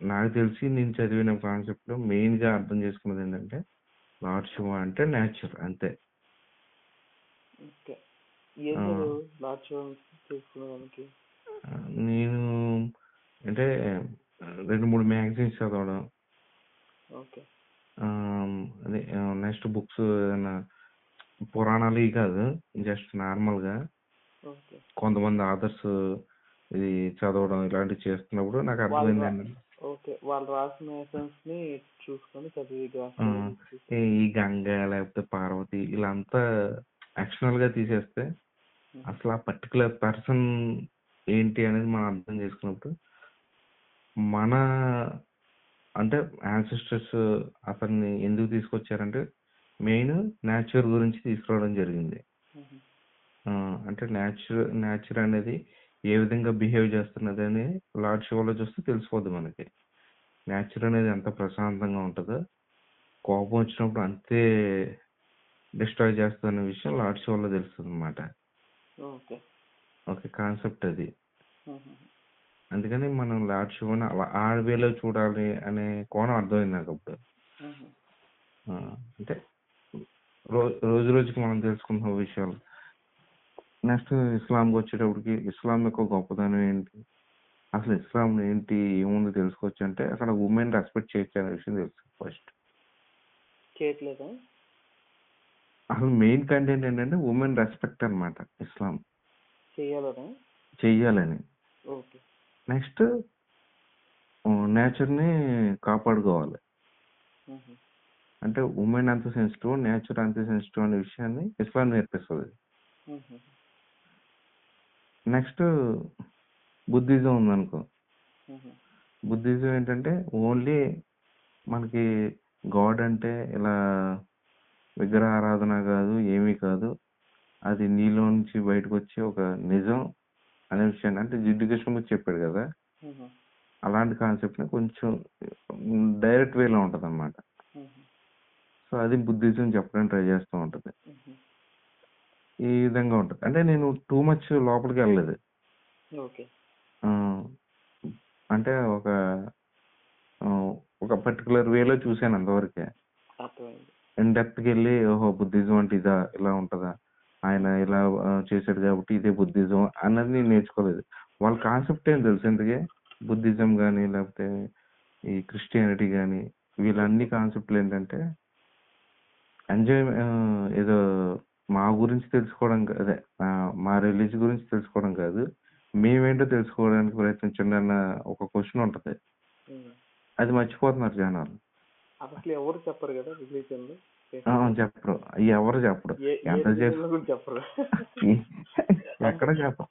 నాకు తెలిసి నేను చదివిన కాన్సెప్ట్ లో మెయిన్ గా అర్థం చేసుకున్నది ఏంటంటే లార్డ్ శివ అంటే నేచర్ అంతే. నేను అంటే 2-3 మ్యాగజైన్స్ చదవడం, అదే నెక్స్ట్ బుక్స్ ఏదైనా పురాణాలు కాదు, జస్ట్ నార్మల్ గా కొంతమంది ఆథర్స్ ఇది చదవడం ఇలాంటివి చేస్తున్నప్పుడు నాకు అర్థమైంది వాళ్ళు రాసిన ఎసెన్స్ ని చూసుకొని ఈ గంగ లేకపోతే పార్వతి ఇలాంతా యాక్షనల్ గా తీసేస్తే అసలు ఆ పర్టికులర్ పర్సన్ ఏంటి అనేది మనం అర్థం చేసుకున్నప్పుడు మన అంటే యాన్సిస్టర్స్ అతన్ని ఎందుకు తీసుకొచ్చారంటే మెయిన్ నేచర్ గురించి తీసుకురావడం జరిగింది. అంటే నేచర్ అనేది ఏ విధంగా బిహేవ్ చేస్తున్నది అని లార్డ్ శివలో చూస్తే తెలిసిపోద్ది మనకి. నేచర్ అనేది ఎంత ప్రశాంతంగా ఉంటుందో కోపం వచ్చినప్పుడు అంతే డిస్ట్రాయ్ చేస్తున్న విషయం లార్డ్ శివలో తెలుస్తుంది అనమాట. ఓకే, కాన్సెప్ట్ అది. అందుకని మనం లార్డ్ శివని అలా ఆ వేలో చూడాలి అనే కోణం అర్థమైంది నాకు అప్పుడు. అంటే రోజు రోజుకి మనం తెలుసుకుంటున్న విషయాలు. నెక్స్ట్ ఇస్లాంకి వచ్చేటప్పటికి ఇస్లాం యొక్క గొప్పదనం ఏంటి, అసలు ఇస్లాం ఏంటి, ఏముంది తెలుసుకోవచ్చు అంటే అక్కడ ఉమెన్ రెస్పెక్ట్ చేయొచ్చు అనే విషయం తెలుసు ఫస్ట్. చేయట్లేదా? అసలు మెయిన్ కంటెంట్ ఏంటంటే ఉమెన్ రెస్పెక్ట్ అనమాట. ఇస్లాం చెయ్యాలని. నెక్స్ట్ నేచర్ని కాపాడుకోవాలి. అంటే ఉమెన్ అంత సెన్సిటివ్, నేచర్ అంత సెన్సిటివ్ అనే విషయాన్ని ఇస్లాం నేర్పిస్తుంది. నెక్స్ట్ బుద్ధిజం ఉందనుకో. బుద్ధిజం ఏంటంటే ఓన్లీ మనకి గాడ్ అంటే ఇలా విగ్రహ ఆరాధన కాదు, ఏమీ కాదు, అది నీలో నుంచి బయటకు వచ్చి ఒక నిజం అనే విషయాన్ని, అంటే జిడ్డు కృష్ణమూర్తి చెప్పాడు కదా, అలాంటి కాన్సెప్ట్ ని కొంచెం డైరెక్ట్ వేలో ఉంటది అనమాట. సో అది బుద్ధిజం చెప్పడానికి ట్రై చేస్తూ ఉంటది. ఈ విధంగా ఉంటది. అంటే నేను టూ మచ్ లోపలికి వెళ్ళలేదు. అంటే ఒక పర్టికులర్ వేలో చూసాను అంతవరకే. ఇన్ డెప్త్కి వెళ్ళి ఓహో బుద్ధిజం అంటే ఇదా, ఇలా ఉంటదా, ఆయన ఇలా చేశాడు కాబట్టి ఇదే బుద్ధిజం అన్నది నేను నేర్చుకోలేదు. వాళ్ళ కాన్సెప్ట్ ఏం తెలుసు ఎందుకే, బుద్ధిజం కానీ లేకపోతే ఈ క్రిస్టియానిటీ కానీ వీళ్ళన్ని కాన్సెప్ట్లు ఏంటంటే ఎంజాయ్, ఏదో మా గురించి తెలుసుకోవడం, అదే మా రిలీజియన్ గురించి తెలుసుకోవడం కాదు, మేమేంటో తెలుసుకోవడానికి ప్రయత్నించండి అన్న ఒక క్వశ్చన్ ఉంటది. అది మర్చిపోతున్నారు జనాలు. అసలు ఎవరు చెప్పరు కదా రిలీజియన్ లో. చెప్పరు, ఎవరు చెప్పరు, ఎంత చెప్పరు, ఎక్కడ చెప్పరు.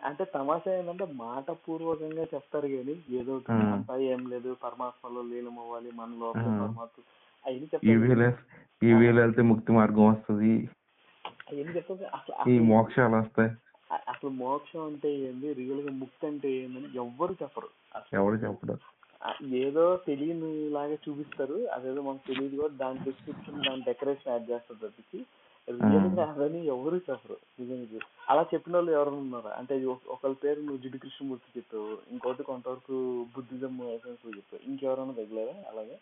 అంటే తమాషా ఏంటంటే మాట పూర్వకంగా చెప్తారు కానీ ఏదో అంతా ఏం లేదు, పరమాత్మలో లీనమవ్వాలి, మన లోపల పరమాత్మ అవన్నీ చెప్తారు. ఈ వేలు వెళ్తే ముక్తి మార్గం వస్తుంది, అవన్నీ చెప్తారు. ఈ మోక్షాలు వస్తాయి. అసలు మోక్షం అంటే ఏంది, రియల్ గా ముక్తి అంటే ఏందని ఎవ్వరు చెప్పరు. ఎవరు చెప్పరు. ఏదో తెలియని లాగా చూపిస్తారు, అదేదో మనకు తెలియదు కూడా, దాని డిస్క్రిప్షన్ దాని డెకరేషన్ యాడ్ చేస్తారు తప్పించి రియల్ గా అదని ఎవరు చెప్పరు. నిజంగా అలా చెప్పిన వాళ్ళు ఎవరైనా ఉన్నారా అంటే, ఒకళ్ళ పేరు నువ్వు జిడ్డు కృష్ణమూర్తి చెప్పావు, ఇంకోటి కొంతవరకు బుద్ధిజం చెప్పావు, ఇంకెవరైనా తగ్గలేదా అలాగే?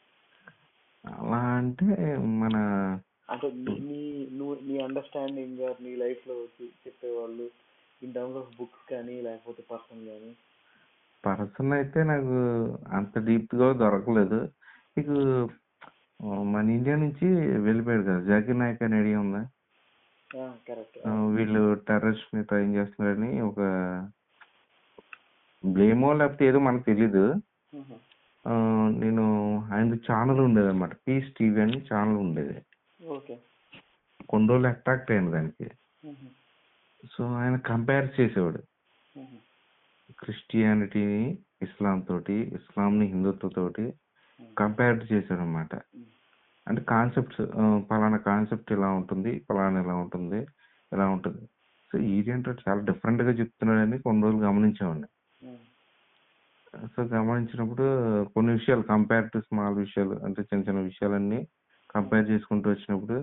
అలా అంటే మన అంటే నీ అండర్స్టాండింగ్ నీ లైఫ్ లో చెప్పేవాళ్ళు ఇన్ టర్మ్స్ ఆఫ్ బుక్స్ కానీ లేకపోతే పర్సన్ అయితే నాకు అంత డీప్ గా దొరకలేదు. నీకు మన ఇండియా నుంచి వెళ్ళిపోయాడు కదా జాకిర్ నాయక్ అని ఐడియా ఉందా? వీళ్ళు టెర్రరిస్ట్ ని ట్రైన్ చేస్తున్నారని ఒక బ్లేమో లేకపోతే ఏదో మనకు తెలీదు. నేను ఆయన ఛానల్ ఉండేది అనమాట, పీస్ టీవీ అని ఛానల్ ఉండేది. కొన్ని రోజులు అట్రాక్ట్ అయింది దానికి. సో ఆయన కంపేర్ చేసేవాడు క్రిస్టియానిటీని ఇస్లాం తోటి, ఇస్లాంని హిందుత్వ తోటి కంపేర్ చేశాడు అనమాట. అంటే కాన్సెప్ట్స్, పలానా కాన్సెప్ట్ ఇలా ఉంటుంది, పలానా ఇలా ఉంటుంది, ఇలా ఉంటుంది. సో ఇదేంటో చాలా డిఫరెంట్ గా చెప్తున్నాడని కొన్ని రోజులు గమనించామండి. సో గమనించినప్పుడు కొన్ని విషయాలు కంపేర్ టు స్మాల్ విషయాలు, అంటే చిన్న చిన్న విషయాలన్నీ కంపేర్ చేసుకుంటూ వచ్చినప్పుడు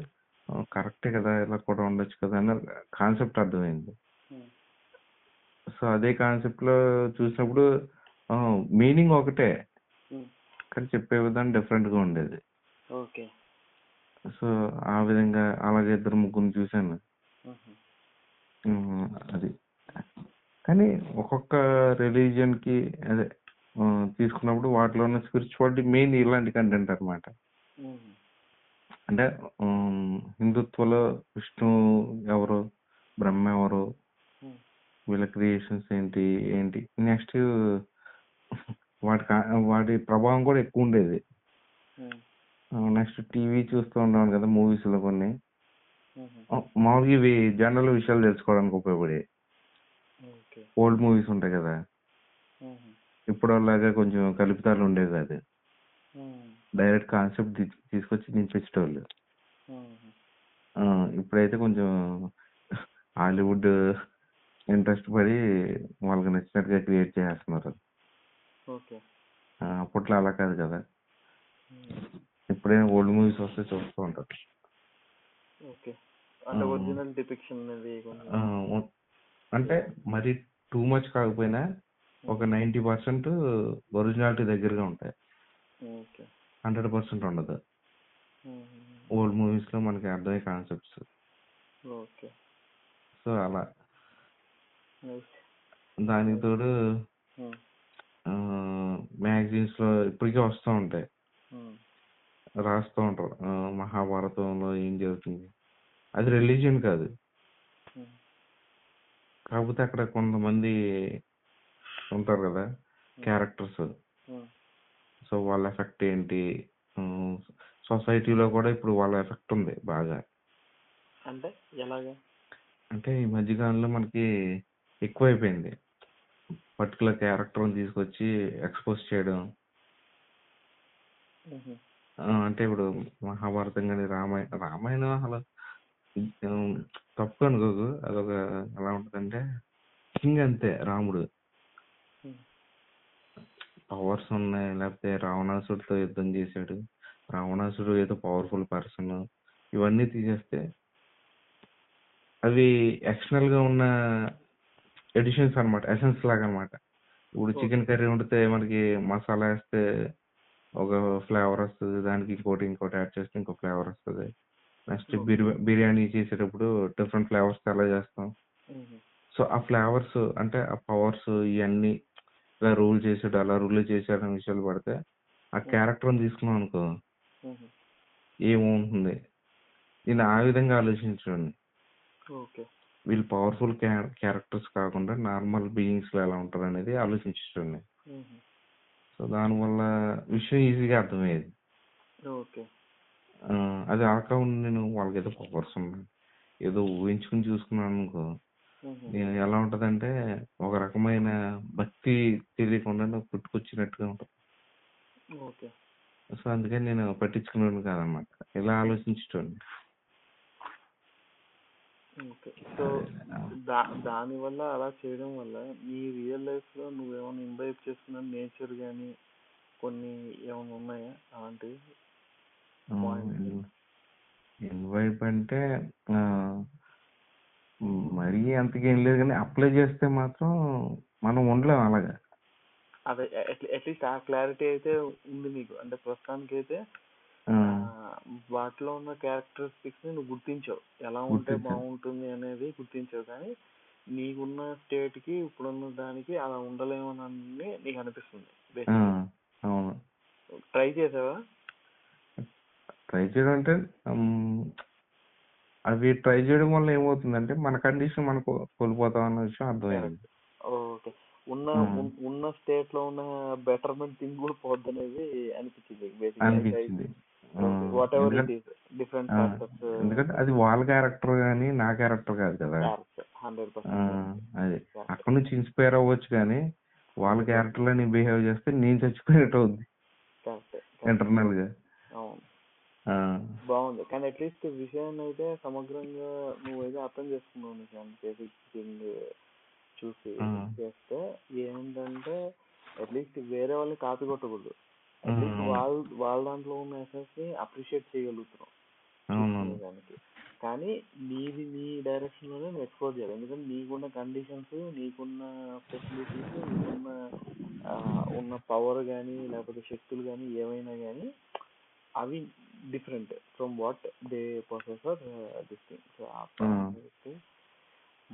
కరెక్టే కదా, ఇలా కూడా ఉండొచ్చు కదా అన్న కాన్సెప్ట్ అర్థమైంది. సో అదే కాన్సెప్ట్ లో చూసినప్పుడు మీనింగ్ ఒకటే కానీ చెప్పే విధానం డిఫరెంట్ గా ఉండేది. సో ఆ విధంగా అలాగే ఇద్దరు ముగ్గురు చూశాను. అది కానీ ఒక్కొక్క రిలీజియన్ కి అదే తీసుకున్నప్పుడు వాటిలో ఉన్న స్పిరిచువాలిటీ మెయిన్ ఇలాంటి కంటెంట్ అనమాట. అంటే హిందుత్వలో విష్ణు ఎవరు, బ్రహ్మ ఎవరు, వీళ్ళ క్రియేషన్స్ ఏంటి ఏంటి, నెక్స్ట్ వాటి ప్రభావం కూడా ఎక్కువ ఉండేది. నెక్స్ట్ టీవీ చూస్తూ ఉన్నాను కదా, మూవీస్ లో కొన్ని మామూలుగా ఇవి జనరల్ విషయాలు తెలుసుకోవడానికి ఉపయోగపడే ఓల్డ్ మూవీస్ ఉంటాయి కదా, ఇప్పుడు అలాగా కొంచెం కలుపుతాలు ఉండేది కాదు, డైరెక్ట్ కాన్సెప్ట్ తీసుకొచ్చి దించేటోళ్ళు. ఇప్పుడైతే కొంచెం హాలీవుడ్ ఇంట్రెస్ట్ పడి వాళ్ళకి నచ్చినట్టుగా క్రియేట్ చేస్తున్నారు. అప్పట్లో అలా కాదు కదా, ఇప్పుడైనా ఓల్డ్ మూవీస్ వస్తే చూస్తూ ఉంటారు. అంటే మరి టూ మచ్ కాకపోయినా ఒక 90% ఒరిజినాలిటీ దగ్గరగా ఉంటాయి. ఓకే 100% ఉండదు. ఓల్డ్ మూవీస్లో మనకి అర్థమయ్యే కాన్సెప్ట్స్. ఓకే సో అలా నైస్. దానికి తోడు మ్యాగజైన్స్లో ఇప్పటికే వస్తూ ఉంటాయి, రాస్తూ ఉంటారు మహాభారతంలో ఏం జరుగుతుంది. అది రిలీజియన్ కాదు, కాకపోతే అక్కడ కొంతమంది ఉంటారు కదా క్యారెక్టర్స్. సో వాళ్ళ ఎఫెక్ట్ ఏంటి, సొసైటీలో కూడా ఇప్పుడు వాళ్ళ ఎఫెక్ట్ ఉంది బాగా. అంటే ఎలాగా? అంటే ఈ మధ్యకాలంలో మనకి ఎక్కువైపోయింది పర్టికులర్ క్యారెక్టర్ని తీసుకొచ్చి ఎక్స్పోజ్ చేయడం. అంటే ఇప్పుడు మహాభారతం కానీ రామాయణం అసలు తప్పు అనుకోకు, అదొక ఎలా ఉంటుందంటే కింగ్ అంతే రాముడు, పవర్స్ ఉన్నాయి. లేకపోతే రావణాసుడితో యుద్ధం చేశాడు, రావణాసుడు ఏదో పవర్ఫుల్ పర్సన్. ఇవన్నీ తీసేస్తే అవి ఎక్స్టర్నల్ గా ఉన్న ఎడిషన్స్ అనమాట, ఎసెన్స్ లాగా అనమాట. ఇప్పుడు చికెన్ కర్రీ వండితే మనకి మసాలా వేస్తే ఒక ఫ్లేవర్ వస్తుంది, దానికి ఇంకోటి యాడ్ చేస్తే ఇంకో ఫ్లేవర్ వస్తుంది. నెక్స్ట్ బిర్యానీ చేసేటప్పుడు డిఫరెంట్ ఫ్లేవర్స్ అలా చేస్తాం. సో ఆ ఫ్లేవర్స్ అంటే ఆ పవర్స్ ఇవన్నీ ఇలా రూల్ చేసాడు, అలా రూల్ చేశాడు అనే విషయాలు పడితే ఆ క్యారెక్టర్ తీసుకున్నాం అనుకో ఏముంటుంది. నేను ఆ విధంగా ఆలోచించండి, వీళ్ళు పవర్ఫుల్ క్యారెక్టర్స్ కాకుండా నార్మల్ బీయింగ్స్ లో ఎలా ఉంటారు అనేది ఆలోచించండి. సో దానివల్ల విషయం ఈజీగా అర్థమయ్యేది. అది కాకుండా నేను వాళ్ళకి ఏదో పవర్స్ ఉన్నాయి ఏదో ఊహించుకుని చూసుకున్నాను అనుకో, నేను ఎలా ఉంటదంటే ఒక రకమైన భక్తి తెలియకుండా నాకు పుట్టుకొచ్చినట్టుగా ఉంటుంది. సో అందుకని నేను పట్టించుకున్నాను కాదనమాట, ఇలా ఆలోచించండి. సో దాని వల్ల అలా చేయడం వల్ల నీ రియల్ లైఫ్ లో నువ్వేమైనా ఇంబైబ్ చేసుకున్న నేచర్ గానీ కొన్ని ఏమైనా ఉన్నాయా అలాంటివి? ఇన్వైబ్ అంటే మరీ అంతకేం లేదు, కానీ అప్లై చేస్తే మాత్రం మనం ఉండలేం అలాగా. అదే అట్లీస్ట్ ఆ క్లారిటీ అయితే ఉంది నీకు, అంటే ప్రస్తుతానికి అయితే వాటిలో ఉన్న క్యారెక్టరిస్టిక్స్ ని నువ్వు గుర్తించావు, ఎలా ఉంటే బాగుంటుంది అనేది గుర్తించావు. కానీ నీకున్న స్టేట్ కి ఇప్పుడున్న దానికి అలా ఉండలేమని నీకు అనిపిస్తుంది. ట్రై చేసావా? ట్రై చేయడం అంటే అవి ట్రై చేయడం వల్ల ఏమవుతుందంటే మన కండిషన్ మనకు కోల్పోతాం అన్న విషయం అర్థమైంది. ఓకే, ఉన్న స్టేట్ లో ఉన్న బెటర్మెంట్ థింగ్ కూడా పోద్ది అనేది అనిపించింది. ఎందుకంటే అది వాళ్ళ క్యారెక్టర్ కానీ నా క్యారెక్టర్ కాదు కదా. అది అక్కడ నుంచి ఇన్స్పైర్ అవ్వచ్చు, కానీ వాళ్ళ క్యారెక్టర్ లో నేను బిహేవ్ చేస్తే నేను చచ్చిపోయినట్టు అవుద్ది ఇంటర్నల్ గా. బాగుంది, కానీ అట్లీస్ట్ విషయాన్ని అయితే సమగ్రంగా నువ్వైతే అర్థం చేసుకున్నావు. నీకు బేసిక్ థింగ్ చూసి చేస్తే ఏంటంటే అట్లీస్ట్ వేరే వాళ్ళని కాపీ కొట్టకూడదు, అట్లీస్ట్ వాళ్ళ దాంట్లో ఉన్న ఎసెన్స్ ని అప్రిషియేట్ చేయగలుగుతున్నాం దానికి. కానీ నీది నీ డైరెక్షన్ లోనే నువ్వు ఎక్స్ప్లోర్ చేయాలి, ఎందుకంటే నీకున్న కండిషన్స్, నీకున్న ఫెసిలిటీస్, ఉన్న పవర్ కానీ లేకపోతే శక్తులు కానీ ఏమైనా కానీ అవి different from what they possess are this thing. So ఆ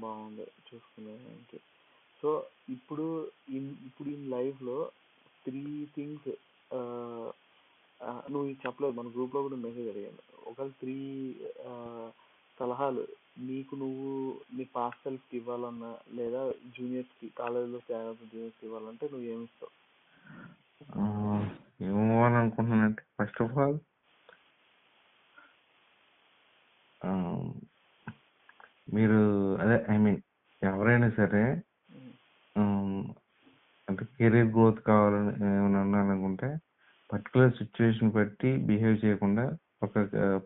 బాగుంది చూసుకునేదానికి. సో ఇప్పుడు ఇన్ లైఫ్ లో 3 థింగ్స్ నువ్వు చెప్పలేదు, మన గ్రూప్ లో కూడా మెసేజ్ అడిగాను. ఒకవేళ 3 సలహాలు నీకు నువ్వు నీ పాస్ట్ సెల్ఫ్ కి ఇవ్వాలన్నా, లేదా జూనియర్స్ కి కాలేజీలో జూనియర్స్ కి ఇవ్వాలంటే నువ్వు ఏమిస్తావు? ఏమనుకుంటున్నానంటే ఫస్ట్ ఆఫ్ ఆల్ మీరు ఎవరైనా సరే అంటే కెరీర్ గ్రోత్ కావాలని ఏమైనా అనుకుంటే పర్టికులర్ సిచ్యువేషన్ బట్టి బిహేవ్ చేయకుండా ఒక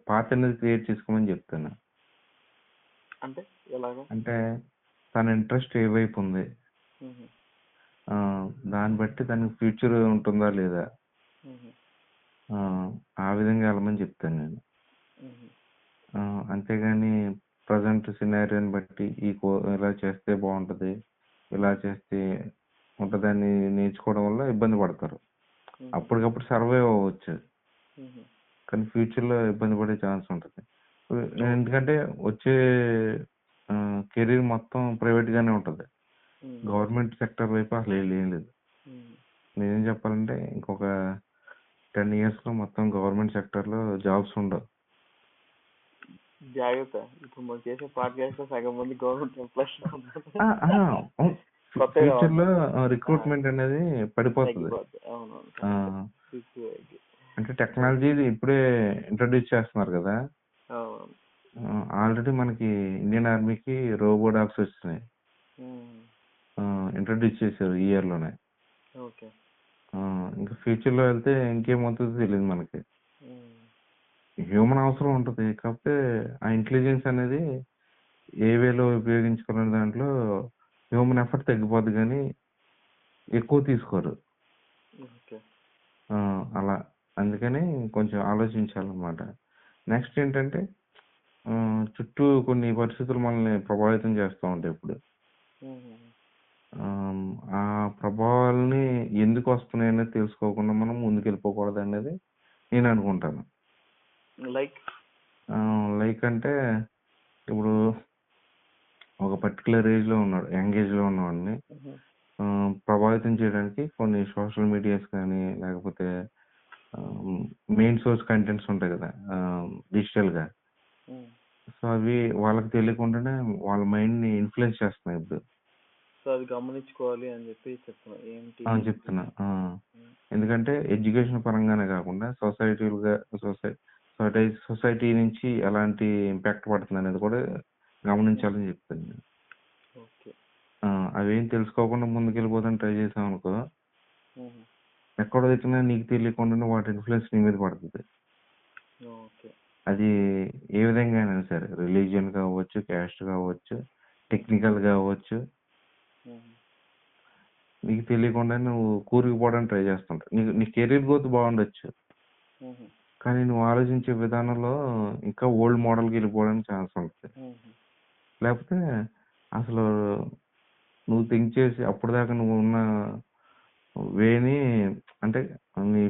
పాత్ అనేది క్రియేట్ చేసుకోమని చెప్తాను. అంటే తన ఇంట్రెస్ట్ ఏ వైపు ఉంది, దాన్ని బట్టి తనకి ఫ్యూచర్ ఉంటుందా లేదా, ఆ విధంగా వెళ్ళమని చెప్తాను నేను. అంతేగాని ప్రజెంట్ సినారియోని బట్టి ఇలా చేస్తే బాగుంటుంది, ఇలా చేస్తే ఉంటుందని నేర్చుకోవడం వల్ల ఇబ్బంది పడతారు. అప్పటికప్పుడు సర్వైవ్ అవ్వచ్చు, కానీ ఫ్యూచర్లో ఇబ్బంది పడే ఛాన్స్ ఉంటుంది. ఎందుకంటే వచ్చే కెరీర్ మొత్తం ప్రైవేట్గానే ఉంటుంది, గవర్నమెంట్ సెక్టర్ వైపు అసలు ఏం లేదు. నేనేం చెప్పాలంటే ఇంకొక 10 yearsలో మొత్తం గవర్నమెంట్ సెక్టర్లో జాబ్స్ ఉండవు. జాగ్రత్త, ఇప్పుడు మనం చేసే పాడ్కాస్ట్ సగం మంది గవర్నమెంట్ ఎంప్లాయీస్ ఫ్యూచర్లో రిక్రూట్మెంట్ అనేది పడిపోతుంది. అంటే టెక్నాలజీ ఇప్పుడే ఇంట్రడ్యూస్ చేస్తున్నారు కదా. ఆల్రెడీ మనకి ఇండియన్ ఆర్మీకి రోబో డాగ్స్ వచ్చినాయి, ఇంట్రడ్యూస్ చేశారు ఈ ఇయర్లోనే. ఇంకా ఫ్యూచర్లో వెళ్తే ఇంకేమవుతుందో తెలియదు మనకి. హ్యూమన్ అవసరం ఉంటుంది, కాకపోతే ఆ ఇంటెలిజెన్స్ అనేది ఏ వేలో ఉపయోగించుకునే దాంట్లో హ్యూమన్ ఎఫర్ట్ తగ్గిపోద్ది, కానీ ఎక్కువ తీసుకోరు అలా. అందుకని కొంచెం ఆలోచించాలన్నమాట. నెక్స్ట్ ఏంటంటే చుట్టూ కొన్ని పరిస్థితులు మనల్ని ప్రభావితం చేస్తూ ఉంటాయి. ఇప్పుడు ఆ ప్రభావాలని ఎందుకు వస్తున్నాయనేది తెలుసుకోకుండా మనం ముందుకెళ్ళిపోకూడదు అనేది నేను అనుకుంటాను. లైక్ అంటే ఇప్పుడు ఒక పర్టికులర్ ఏజ్లో ఉన్నాడు, యంగ్ ఏజ్లో ఉన్నవాడిని ప్రభావితం చేయడానికి కొన్ని సోషల్ మీడియాస్ కానీ లేకపోతే మెయిన్ సోర్స్ కంటెంట్స్ ఉంటాయి కదా డిజిటల్గా. సో అవి వాళ్ళకి తెలియకుండానే వాళ్ళ మైండ్ని ఇన్ఫ్లుయెన్స్ చేస్తున్నాయి ఇప్పుడు. సో అది గమనించుకోవాలి అని చెప్పి చెప్తున్నా. ఎందుకంటే ఎడ్యుకేషన్ పరంగానే కాకుండా సొసైటీ నుంచి ఎలాంటి ఇంపాక్ట్ పడుతుంది అనేది కూడా గమనించాలని చెప్తాను నేను. అవేం తెలుసుకోకుండా ముందుకెళ్ళిపోతాను ట్రై చేసాం అనుకో, ఎక్కడో దిక్కున నీకు తెలియకుండా వాటి ఇన్ఫ్లుయెన్స్ నీ మీద పడుతుంది. అది ఏ విధంగా అయినా సరే, రిలీజియన్ కావచ్చు, క్యాస్ట్ కావచ్చు, టెక్నికల్ కావచ్చు, నీకు తెలియకుండా నువ్వు కూరుకుపోవడానికి ట్రై చేస్తుంటావు. నీ కెరీర్ గ్రోత్ బాగుండొచ్చు, కానీ నువ్వు ఆలోచించే విధానంలో ఇంకా ఓల్డ్ మోడల్కి వెళ్ళిపోవడానికి ఛాన్స్ ఉంటుంది. లేకపోతే అసలు నువ్వు థింక్ చేసి అప్పటిదాకా నువ్వు ఉన్న వేని, అంటే నీ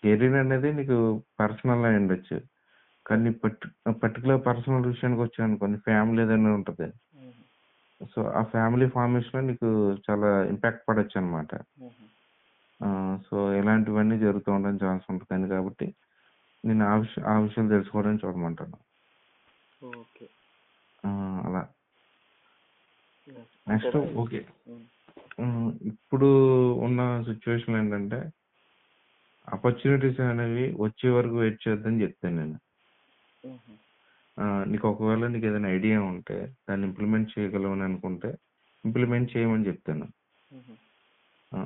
కెరీర్ అనేది నీకు పర్సనల్ అయి ఉండొచ్చు, కానీ పర్టికులర్ పర్సనల్ విషయానికి వచ్చాయనుకోండి, ఫ్యామిలీ ఏదైనా ఉంటుంది. సో ఆ ఫ్యామిలీ ఫార్మేషన్లో నీకు చాలా ఇంపాక్ట్ పడవచ్చు అనమాట. సో ఇలాంటివన్నీ జరుగుతూ ఉండడానికి ఛాన్స్ ఉంటుంది. కాబట్టి నేను ఆ విషయాలు తెలుసుకోవడానికి చూడమంటాను. అలా. నెక్స్ట్ ఓకే, ఇప్పుడు ఉన్న సిచ్యువేషన్ ఏంటంటే ఆపర్చునిటీస్ అనేవి వచ్చే వరకు వెయిట్ చేద్దని చెప్తాను నేను. నీకు ఒకవేళ నీకు ఏదైనా ఐడియా ఉంటే దాన్ని ఇంప్లిమెంట్ చేయగలవని అనుకుంటే ఇంప్లిమెంట్ చేయమని చెప్తాను.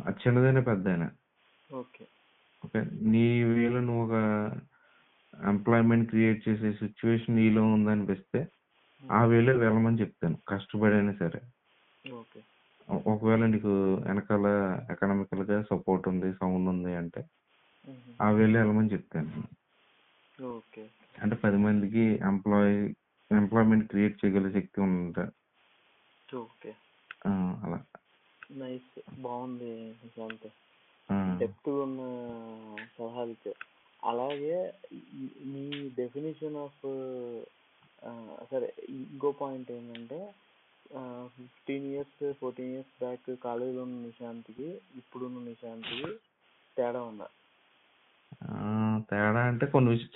అది చిన్నదైనా పెద్దైనా. ఓకే, నీ వేలో నువ్వు ఒక ఎంప్లాయ్మెంట్ క్రియేట్ చేసే సిచ్యువేషన్ నీలో ఉందనిపిస్తే ఆ వేలో వెళ్ళమని చెప్తాను, కష్టపడైనా సరే. ఒకవేళ నీకు వెనకాల ఎకనామికల్గా సపోర్ట్ ఉంది, సౌండ్ ఉంది అంటే ఆ వేలో వెళ్ళమని చెప్తాను. అంటే 10 మందికి ఎంప్లాయ్మెంట్ క్రియేట్ చేయగల శక్తి ఉందా. అలా. నైస్, బాగుంది నిశాంత్, డెప్త్ ఉన్న సలహాలు. అలాగే మీ డెఫినేషన్ ఆఫ్ సరే, ఇంకో పాయింట్ ఏంటంటే 15 years 14 years బ్యాక్ కాలేజీలో ఉన్న నిశాంత్కి ఇప్పుడున్న నిశాంత్కి తేడా ఉందా? తేడా అంటే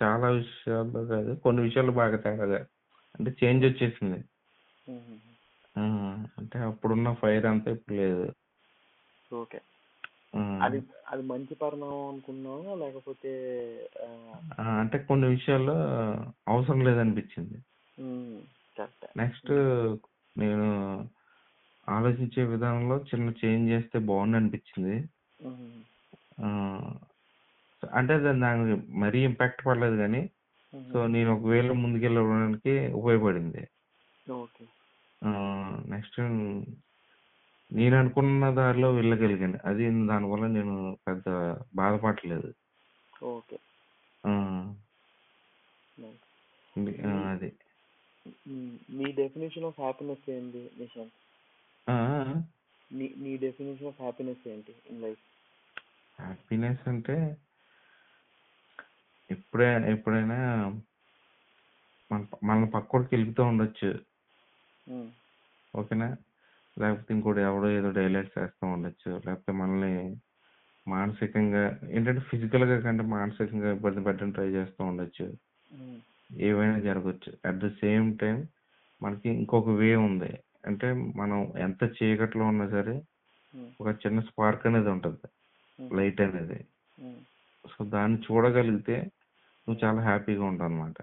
చాలా విషయాల్లో కాదు, కొన్ని విషయాలు బాగా తేడాగా, అంటే చేంజ్ వచ్చేసింది. అంటే అప్పుడున్న ఫైర్ అంతా ఇప్పుడు లేదు. ఓకే, అది మంచి పరిణామం అనుకున్నావా లేకపోతే? అంటే కొన్ని విషయాల్లో అవసరం లేదనిపించింది. నెక్స్ట్ నేను ఆలోచించే విధానంలో చిన్న చేంజ్ చేస్తే బాగుంది అనిపించింది. అంటే దానికి మరీ ఇంపాక్ట్ పడలేదు, కానీ సో నేను ఒకవేళ ముందుకెళ్ళడానికి ఉపయోగపడింది. నెక్స్ట్ నేను అనుకున్న దారిలో వెళ్ళగలిగాను, అది దానివల్ల నేను పెద్ద బాధపడలేదు. అది. మీ డెఫినేషన్ ఆఫ్ హ్యాపీనెస్ ఏంటి నిశాంత్? నీ డెఫినేషన్ ఆఫ్ హ్యాపీనెస్ ఏంటి ఇన్ లైఫ్? హ్యాపీనెస్ అంటే ఎప్పుడైనా మన పక్కోడికి వెళ్తూ ఉండొచ్చు, ఓకేనా? లేకపోతే ఇంకోటి ఎవడో ఏదో డైలాగ్స్ చేస్తూ ఉండొచ్చు, లేకపోతే మనల్ని మానసికంగా ఏంటంటే ఫిజికల్గా కంటే మానసికంగా ఇబ్బంది పెట్టడం ట్రై చేస్తూ ఉండొచ్చు. ఏవైనా జరగచ్చు. అట్ ద సేమ్ టైం మనకి ఇంకొక వే ఉంది. అంటే మనం ఎంత చీకట్లో ఉన్నా సరే ఒక చిన్న స్పార్క్ అనేది ఉంటుంది, లైట్ అనేది. సో దాన్ని చూడగలిగితే నువ్వు చాలా హ్యాపీగా ఉంటావు అనమాట.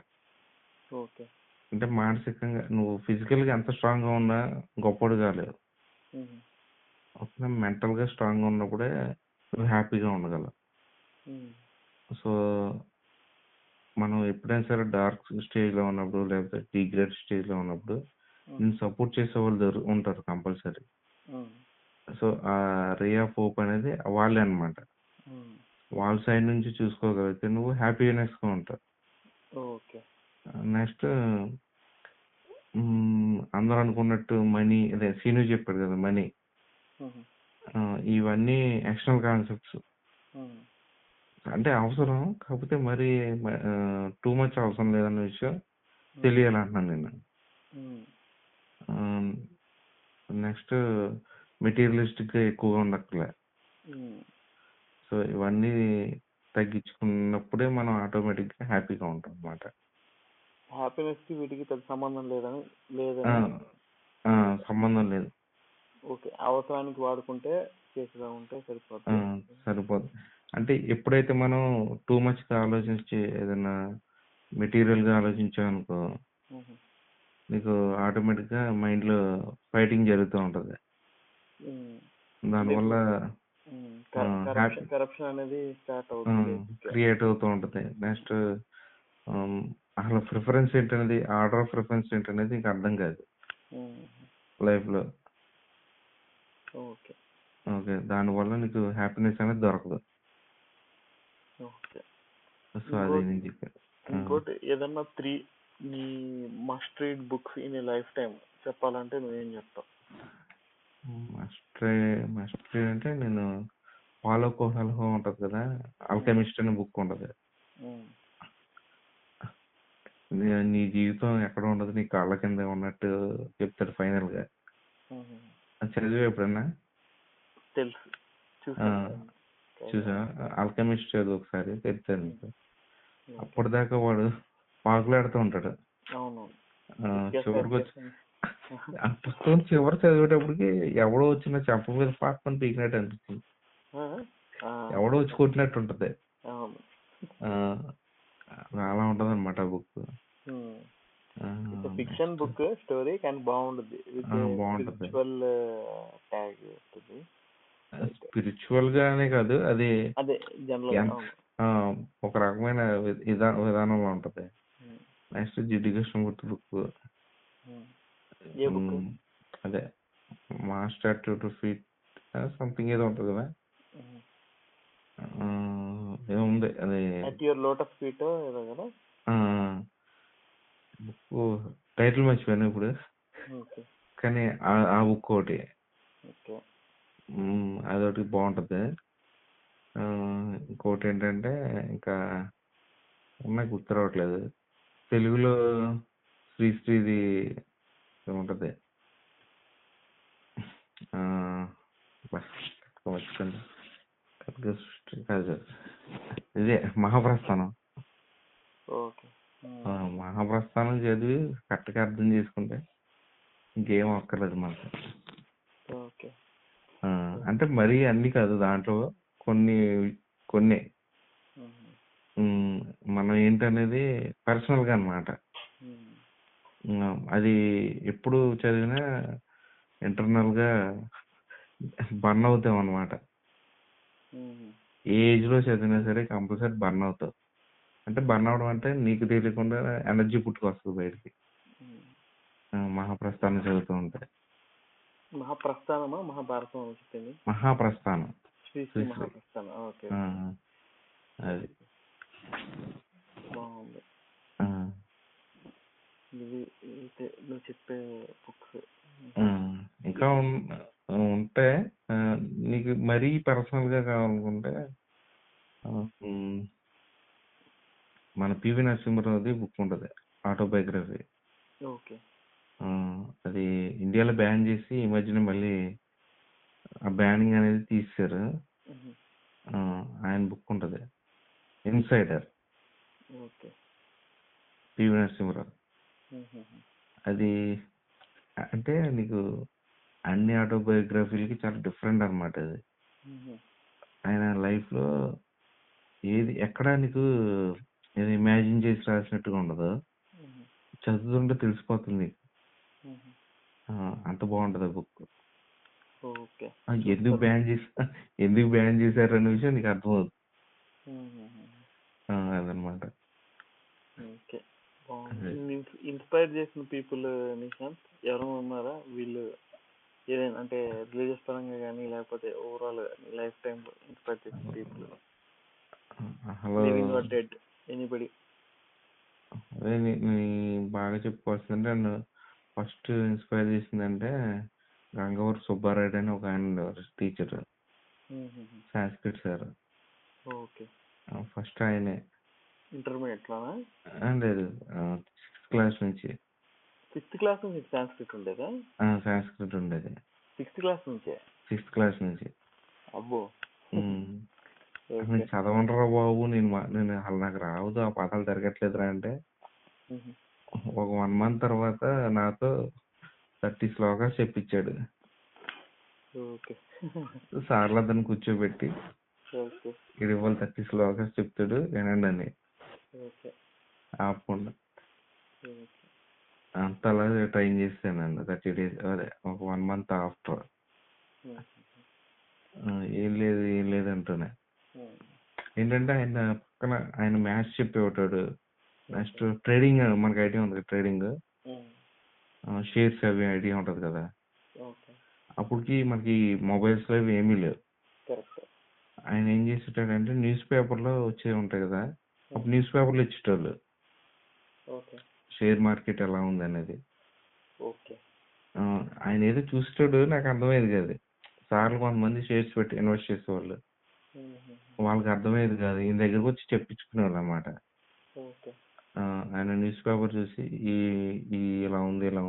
ఓకే. అంటే మానసికంగా నువ్వు ఫిజికల్గా ఎంత స్ట్రాంగ్గా ఉన్నా గొప్పడు కాలేవు, ఓకే? మెంటల్గా స్ట్రాంగ్గా ఉన్నప్పుడే నువ్వు హ్యాపీగా ఉండగలవు. సో మనం ఎప్పుడైనా సరే డార్క్ స్టేజ్లో ఉన్నప్పుడు లేకపోతే డిగ్రేడ్ స్టేజ్లో ఉన్నప్పుడు నేను సపోర్ట్ చేసే వాళ్ళు ఉంటారు కంపల్సరీ. సో ఆ రే ఆఫ్ హోప్ అనేది వాళ్ళే అనమాట. వాళ్ళ సైడ్ నుంచి చూసుకోగలిగితే నువ్వు హ్యాపీనెస్గా ఉంటావు. ఓకే. నెక్స్ట్ అందరూ అనుకున్నట్టు మనీ, అదే సీను చెప్పాడు కదా మనీ, ఇవన్నీ ఎక్స్టర్నల్ కాన్సెప్ట్స్. అంటే అవసరం, కాకపోతే మరి టూ మచ్ అవసరం లేదన్న విషయం తెలియాలంటున్నాను నేను. నెక్స్ట్ మెటీరియలిస్టిక్గా ఎక్కువగా ఉండక్కలే. సో ఇవన్నీ తగ్గించుకున్నప్పుడే మనం ఆటోమేటిక్గా హ్యాపీగా ఉంటాం అన్నమాట. హ్యాపీనెస్ కి వీటికి పెద్ద సంబంధం లేదని సంబంధం లేదు. ఓకే. అవసరానికి వాడుకుంటే చేసేదా ఉంటే సరిపోదు. అంటే ఎప్పుడైతే మనం టూ మచ్ గా ఆలోచించి ఏదైనా మెటీరియల్ గా ఆలోచించామనుకో, నీకు ఆటోమేటిక్ గా మైండ్ లో ఫైటింగ్ జరుగుతూ ఉంటది. దానివల్ల కరప్షన్ అనేది క్రియేట్ అవుతూ ఉంటది. నెక్స్ట్ అసలు ప్రిఫరెన్స్ ఏంటనేది, ఆర్డర్ ఆఫ్ ప్రిఫరెన్స్ ఏంటనేది నీకు అర్థం కాదు లైఫ్ లో. ఓకే. దానివల్ల నీకు హ్యాపీనెస్ అనేది దొరకదు. సో అది నేను చెప్పాను. ఇంకోటి ఏదన్నా 3 నీ must read books in life time చెప్పాలంటే నువ్వేం చెప్తావు? మస్ట్ రీడ్ అంటే నేను పాలో కోహెల్హో ఉంటది కదా, ఆల్కెమిస్ట్ అనే బుక్ ఉంటది. నీ జీవితం ఎక్కడ ఉండదు, నీ కాళ్ళ కింద ఉన్నట్టు చెప్తాడు ఫైనల్ గా. చదివా ఎప్పుడన్నా? తెలుసు, చూసా. ఆల్కెమిస్ట్ చదువు ఒకసారి, తెలుస్తుంది నీకు. అప్పటిదాకా వాడు పాకులాడుతూ ఉంటాడు. చివరికి వచ్చి ఆ పుస్తకం చివరి చదివేటప్పటికి ఎవడో వచ్చిన చెంప మీద పాకుని పీకినట్టు అనిపిస్తుంది, ఎవడో వచ్చి కొట్టినట్టు ఉంటది. అలా ఉంటది అనమాట ఆ బుక్. ఫిక్షన్ బుక్, స్టోరీ కానీ బాగుంటుంది. స్పిరిచువల్ గానే కాదు, అది ఒక రకమైన విధానంలో ఉంటది. నెక్స్ట్ జిడ్డు కృష్ణమూర్తి బుక్, అదే మాస్టర్ టు ఫీట్ సంథింగ్ ఏదో ఉంటది కదా, ఏముంది అది లోటస్ ఫీట్ ఏదో కదా బుక్ టైటిల్ మర్చిపోయాను ఇప్పుడు, కానీ ఆ బుక్ ఒకటి, అదొకటి బాగుంటది. ఇంకోటి ఏంటంటే ఇంకా ఉన్నాయి, గుర్తు రావట్లేదు. తెలుగులో శ్రీశ్రీది ఏముంటది, కాదు ఇదే మహాప్రస్థానం. మహాప్రస్థానం చదివి కరెక్ట్గా అర్థం చేసుకుంటే ఇంకేం అక్కర్లేదు మనకి. అంటే మరీ అన్ని కాదు, దాంట్లో కొన్ని మనం ఏంటనేది పర్సనల్ గా అన్నమాట. అది ఎప్పుడు చదివినా ఇంటర్నల్ గా బర్న్ అవుతాం అన్నమాట. ఏ ఏజ్ లో చదివినా సరే కంపల్సరీ బర్న్ అవుతావు. అంటే బర్న్ అవడం అంటే నీకు తెలియకుండా ఎనర్జీ పుట్టుకొస్తుంది బయటికి మహాప్రస్థానం చదువుతూ ఉంటాయి. మహాప్రస్థానమా మహాభారతం చెప్పింది? మహాప్రస్థానం. అది బాగుంది. నువ్వు చెప్పే బుక్స్ ఇంకా ఉంటే నీకు మరీ పర్సనల్గా కావాలనుకుంటే ఉమ్, మన పివి నరసింహరావుది బుక్ ఉంటుంది, ఆటోబయోగ్రఫీ. ఓకే. అది ఇండియాలో బ్యాన్ చేసి ఈ మధ్యన మళ్ళీ ఆ బ్యానింగ్ అనేది తీసేశారు. ఆయన బుక్ ఉంటుంది, ఇన్సైడర్, ఓకే. పివి నరసింహరావు. అది అంటే నీకు అన్ని ఆటోబయోగ్రఫీలకి చాలా డిఫరెంట్ అనమాట. అది ఆయన లైఫ్లో ఏది ఎక్కడ నీకు ఏది ఇమాజిన్ చేసి రాసినట్టుగా ఉండదు, చదువుతుంటే తెలిసిపోతుంది నీకు. అంత బాగుంటుంది ఆ బుక్. ఓకే. ఎందుకు బ్యాన్ చేశారు అనే విషయం నీకు అర్థమవుతుంది. అదనమాట. ఓకే. ఇన్స్పైర్ చేసిన పీపుల్ నిశాంత్ ఎవరు ఉన్నారా వీళ్ళు, ఏదైనా అంటే రిలీజియస్ పరంగా కానీ లేకపోతే ఓవరాల్ లైఫ్ టైం ఇన్స్పైర్ చేసిన people, living or dead, anybody? అదే బాగా చెప్పుకోవాల్సిందంటే నన్ను ఫస్ట్ ఇన్స్పైర్ చేసిందంటే గంగవరం సుబ్బారాయుడు అని ఒక ఆయన teacher, Sanskrit sir. Okay. First ఆయనే. ఇంటర్మీడియట్ లోనా? లేదు, 6th క్లాస్ నుంచి. 6th క్లాస్ నుంచి సాంస్క్రిట్ ఉండేదా? సాంస్క్రిట్ ఉండేది 6th క్లాస్ నుంచే? 6th క్లాస్ నుంచి. అబ్బో. నేను చదవనరా బాబు, నేను అసలు నాకు రావద్దు, ఆ పాఠాలు తిరగట్లేదురా అంటే ఒక 1 month తర్వాత నాతో 30 శ్లోకాలు చెప్పించాడు. సార్లు అతను కూర్చోబెట్టి ఇది ఇవాళ 30 శ్లోకాలు చెప్తాడు వినండి అని, ఆపకుండా. అంతలా ట్రైన్ చేస్తానండి 30 days, అదే ఒక 1 month ఆఫ్టర్. ఏం లేదు అంటూనే. ఏంటంటే ఆయన పక్కన ఆయన మ్యాథ్స్ చెప్పేవాడు. నెక్స్ట్ ట్రేడింగ్, మనకి ఐడియా ఉంది కదా, ట్రేడింగ్ షేర్స్ అవి ఐడియా ఉంటుంది కదా. అప్పటికి మనకి మొబైల్స్ అవి ఏమీ లేవు. ఆయన ఏం చేసేటాడంటే న్యూస్ పేపర్లో వచ్చే ఉంటాయి కదా, అప్పుడు న్యూస్ పేపర్లో ఇచ్చేటోళ్ళు షేర్ మార్కెట్ ఎలా ఉంది అనేది. ఆయన ఏదో చూసేటాడు, నాకు అర్థమయ్యేది కాదు. సార్లు కొంతమంది షేర్స్ పెట్టి ఇన్వెస్ట్ చేసేవాళ్ళు, వాళ్ళకి అర్థమయ్యేది కాదు, ఈయన దగ్గరకు వచ్చి చెప్పించుకునేవాళ్ళు అన్నమాట. ఆయన న్యూస్ పేపర్ చూసి ఈ ఇలా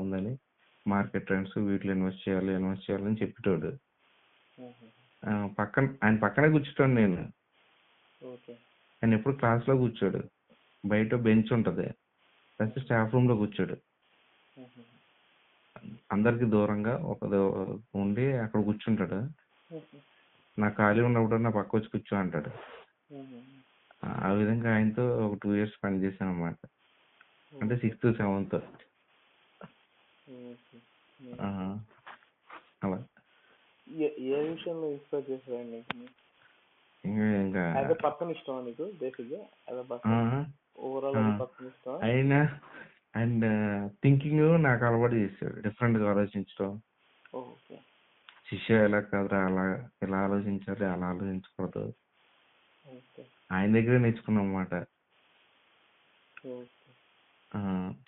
ఉందని మార్కెట్ ట్రెండ్స్, వీటిలో ఇన్వెస్ట్ చేయాలని చెప్పేటోడు. ఆయన పక్కనే కూర్చుంటాను నేను. ఆయన ఎప్పుడు క్లాస్లో కూర్చోడు, బయట బెంచ్ ఉంటుంది, ప్లస్ స్టాఫ్ రూమ్లో కూర్చోడు. అందరికి దూరంగా ఉండి అక్కడ కూర్చుంటాడు. నా ఖాళీ ఉన్నప్పుడు నా పక్క వచ్చి కూర్చో అంటాడు. ఆ విధంగా ఆయనతో ఒక 2 years పనిచేశాను అన్నమాట. అంటే 6th 7th అలా. ఏ విషయంలో ఇన్స్పైర్ చేశారండి? ఇంకా ఇష్టం నీకు బేసిక్గా ఓవరాల్ ఇష్టం? అండ్ థింకింగ్ నాకు అలవాటు చేశాడు, డిఫరెంట్ గా ఆలోచించడం. శిష్య ఎలా కాదురా, ఎలా ఆలోచించాలి, అలా ఆలోచించకూడదు, ఆయన దగ్గరే నేర్చుకున్నాం అన్నమాట.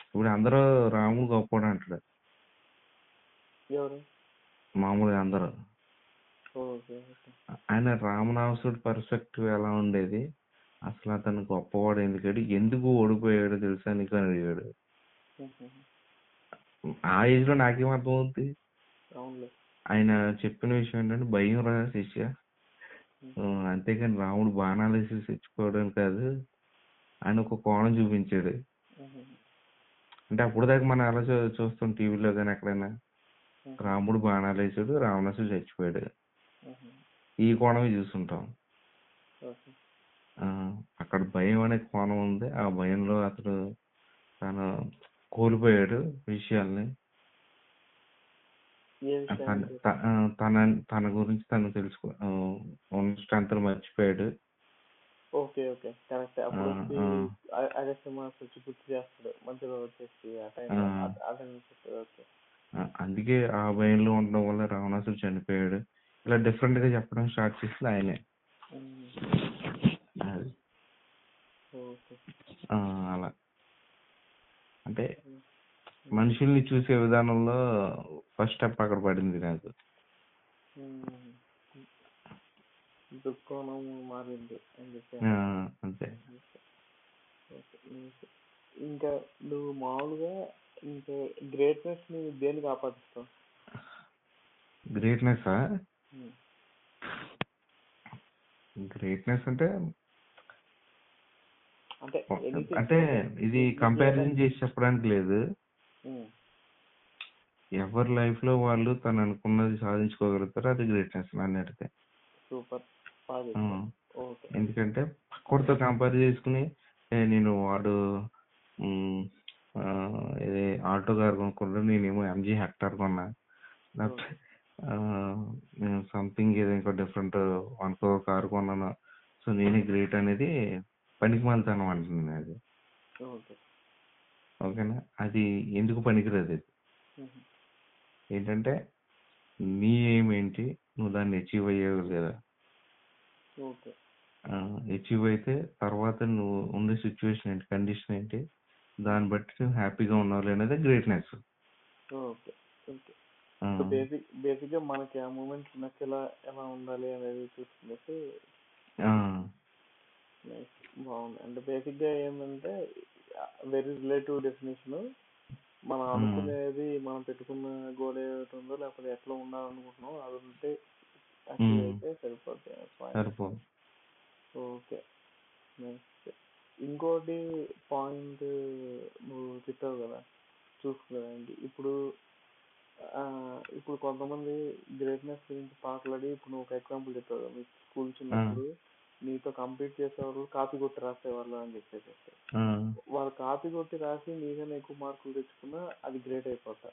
ఇప్పుడు అందరూ రాముడు గొప్పవాడు అంటాడు, మామూలుగా అందరూ. ఆయన రామనాసుడు పర్స్పెక్టివ్ ఎలా ఉండేది, అసలు అతను గొప్పవాడు ఎందుకు ఓడిపోయాడు తెలుసా నీకు అని అడిగాడు. ఆ ఏజ్ లో నాకేం అర్థమవుద్ది. ఆయన చెప్పిన విషయం ఏంటంటే భయం రా శిష్య, అంతేకాని రాముడు బాణాలు వేసి తెచ్చుకోవడం కాదు అని ఒక కోణం చూపించాడు. అంటే అప్పుడు దాకా మనం ఎలా చూస్తాం టీవీలో కానీ ఎక్కడైనా, రాముడు బాణాలు వేసాడు, రావణాసుడు చచ్చిపోయాడు, ఈ కోణమే చూస్తుంటాం. అక్కడ భయం అనే కోణం ఉంది, ఆ భయంలో అతడు తను కోల్పోయాడు విషయాల్ని, తన గురించి తను తెలుసుకో ఉన్న స్ట్రెంత్ మర్చిపోయాడు. అందుకే ఆ భయంలో ఉండడం వల్ల రావణాసుడు చనిపోయాడు. ఇలా డిఫరెంట్ గా చెప్పడం స్టార్ట్ చేసింది ఆయనే. అలా అంటే మనుషుల్ని చూసే విధానంలో ఫస్ట్ స్టెప్ అక్కడ పడింది నాకు. ఉమ్. దృక్కోణం మారింది అని చెప్పి అంతే. ఇంకా నువ్వు మామూలుగా ఇంకా గ్రేట్నెస్ ని దేనికి ఆపాదిస్తావు? గ్రేట్నెస్ గ్రేట్నెస్ అంటే అంటే అంటే ఇది కంపారిజన్ చేసి చెప్పడానికి లేదు. ఎవరి లైఫ్ లో వాళ్ళు తను అనుకున్నది సాధించుకోగలుగుతారు, అది గ్రేట్నెస్ నన్ను అడిగితే. సూపర్. ఎందుకంటే పక్కడితో కంపేర్ చేసుకుని నేను వాడు ఇది ఆల్టో కార్ కొనుక్కుంటా, నేనేమో ఎంజీ హెక్టార్ కొన్నా, లేకపోతే నేను సంథింగ్ ఏదో ఇంకో డిఫరెంట్ 1 crore కార్ కొన్నాను, సో నేనే గ్రేట్ అనేది పనికి మాలితనం అంటుంది అది. ఓకేనా? అది ఎందుకు పనికిరాదు. అది ఏంటంటే నీ ఏమేంటి, నువ్వు దాన్ని అచీవ్ అయ్యావు కదా, అచీవ్ అయితే తర్వాత నువ్వు ఉండే సిచ్యువేషన్ ఏంటి, కండిషన్ ఏంటి, దాన్ని బట్టి నువ్వు హ్యాపీగా ఉన్నావు అనేది గ్రేట్నెస్. బేసిక్ గా మనకి ఆ మూమెంట్ నచ్చేలా ఎలా ఉండాలి అనేది చూసుకునేసి బాగుంది. అంటే బేసిక్ గా ఏంటంటే వెరీ రిలేటివ్ డెఫినేషన్. మనం అనుకునేది, మనం పెట్టుకున్న గోల్ ఏదైతే ఉందో, లేకపోతే ఎట్లా ఉండాలనుకుంటున్నాం అది ఉంటే అచీవ్ అయితే సరిపోతుంది. ఓకే. ఇంకోటి పాయింట్ నువ్వు చెప్పావు కదా చూసుకోదండి. ఇప్పుడు కొంతమంది గ్రేట్నెస్ గురించి మాట్లాడి, ఇప్పుడు నువ్వు ఒక ఎగ్జాంపుల్ చెప్పావు కదా, మీకు స్కూల్ చిన్నప్పుడు నీతో కంప్లీట్ చేసేవాళ్ళు కాపీ కొట్టి రాసేవాళ్ళు అని చెప్పేసి, వాళ్ళు కాపీ కొట్టి రాసి నీకన్నా ఎక్కువ మార్కులు తెచ్చుకున్నా అది గ్రేట్ అయిపోతా.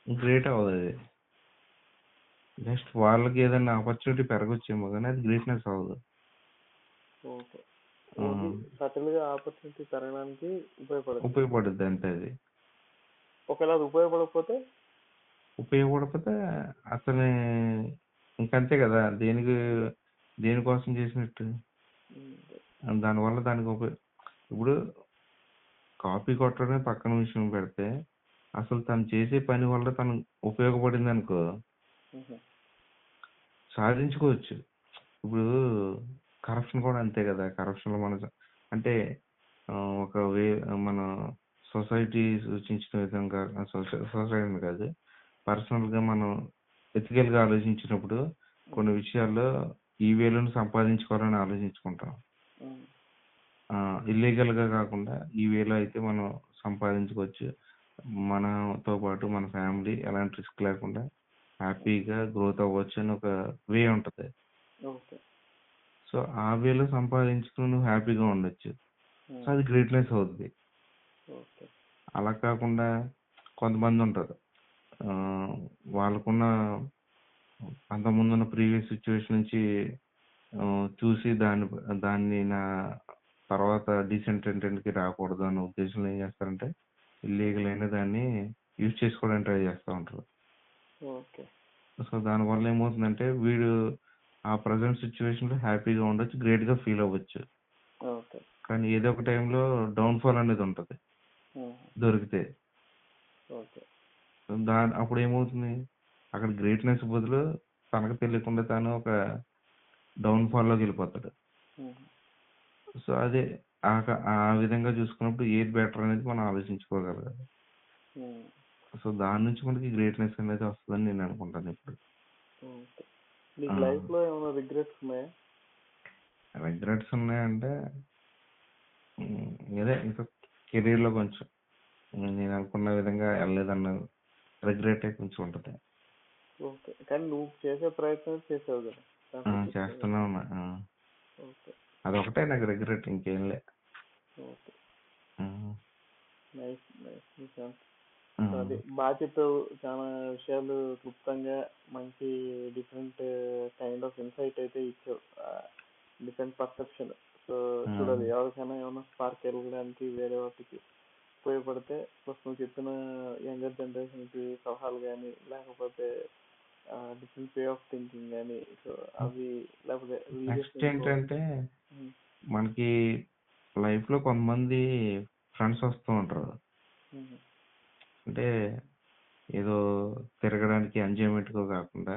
గ్రేట్ అవ్వదు అది. జస్ట్ వాళ్ళకి ఏదైనా ఆపర్చునిటీ పెరగొచ్చేమో కానీ అది గ్రేట్నెస్ అవ్వదు. ఓకే. సటిల్ గా ఆపర్చునిటీ పెరగడానికి ఉపయోగపడుద్ది అంతే. అది ఒకవేళ అది ఉపయోగపడకపోతే అతని ఇంకంతే కదా, దేనికోసం చేసినట్టు. దానివల్ల దానికి ఇప్పుడు కాపీ కొట్టడమే పక్కన విషయం పెడితే, అసలు తను చేసే పని వల్ల తను ఉపయోగపడింది అనుకో సాధించుకోవచ్చు. ఇప్పుడు కరప్షన్ కూడా అంతే కదా. కరప్షన్ లో అంటే ఒక మన సొసైటీ సూచించిన విధంగా, సొసైటీ కాదు, పర్సనల్ గా మనం ఎథికల్ గా ఆలోచించినప్పుడు కొన్ని విషయాల్లో ఈ వేలను సంపాదించుకోవాలని ఆలోచించుకుంటాం. ఇల్లీగల్ గా కాకుండా ఈ వేలో అయితే మనం సంపాదించుకోవచ్చు, మనతో పాటు మన ఫ్యామిలీ ఎలాంటి రిస్క్ లేకుండా హ్యాపీగా గ్రోత్ అవ్వచ్చు అని ఒక వే ఉంటది. సో ఆ వేలో సంపాదించుకుని నువ్వు హ్యాపీగా ఉండొచ్చు. సో అది గ్రేట్నెస్ అవుతుంది. అలా కాకుండా కొంతమంది ఉంటారు, వాళ్ళకున్న అంతకుముందున్న ప్రీవియస్ సిచ్యువేషన్ నుంచి చూసి దాన్ని నా తర్వాత డీసెంట్ కంటెంట్కి రాకూడదు అన్న ఉద్దేశంలో ఏం చేస్తారంటే ఇల్లీగల్ అయిన దాన్ని యూజ్ చేసుకోవడానికి ట్రై చేస్తూ ఉంటారు. సో దానివల్ల ఏమవుతుందంటే వీడు ఆ ప్రజెంట్ సిచ్యువేషన్ లో హ్యాపీగా ఉండొచ్చు, గ్రేట్ గా ఫీల్ అవ్వచ్చు, కానీ ఏదో ఒక టైంలో డౌన్ఫాల్ అనేది ఉంటది దొరికితే. అప్పుడు ఏమవుతుంది, అక్కడ గ్రేట్నెస్ బదులు తనకు తెలియకుండా తాను ఒక డౌన్ఫాల్ లోకి వెళ్ళిపోతాడు. సో అదే ఆ విధంగా చూసుకున్నప్పుడు ఏది బెటర్ అనేది మనం ఆలోచించుకోగలగాలి. సో దాని నుంచి మనకి గ్రేట్నెస్ అనేది వస్తుందని నేను అనుకుంటాను. ఇప్పుడు లైఫ్ లో ఏమైనా రిగ్రెట్స్ ఉన్నాయంటే ఇదే ఇంకా కెరీర్ లో కొంచెం నేను అనుకున్న విధంగా వెళ్ళలేదన్న రిగ్రెట్ కొంచెం ఉంటుంది. కానీ నువ్వు చేసే ప్రయత్నం చేసావు కదా. చేస్తున్నా ఉన్నా. అదొకటే నాకు రిగ్రెట్, ఇంకేం లే. అది బాగా చెప్పావు. చాలా విషయాలు క్లుప్తంగా మంచి డిఫరెంట్ కైండ్ ఆఫ్ ఇన్సైట్ అయితే ఇచ్చావు, డిఫరెంట్ పర్సెప్షన్. సో చూడాలి, ఎవరికైనా ఏమైనా స్పార్క్ వెళ్ళడానికి వేరే వాటికి ఉపయోగపడితే, ప్లస్ నువ్వు చెప్పిన యంగర్ జనరేషన్ కి సలహాలు కానీ, లేకపోతే డిఫరెంట్ వే ఆఫ్ థింకింగ్ కానీ, సో అవి లేకపోతే నెక్స్ట్ ఏంటంటే మనకి లైఫ్ లో కొంతమంది ఫ్రెండ్స్ వస్తూ ఉంటారు. అంటే ఏదో తిరగడానికి ఎంజాయ్మెంట్ కాకుండా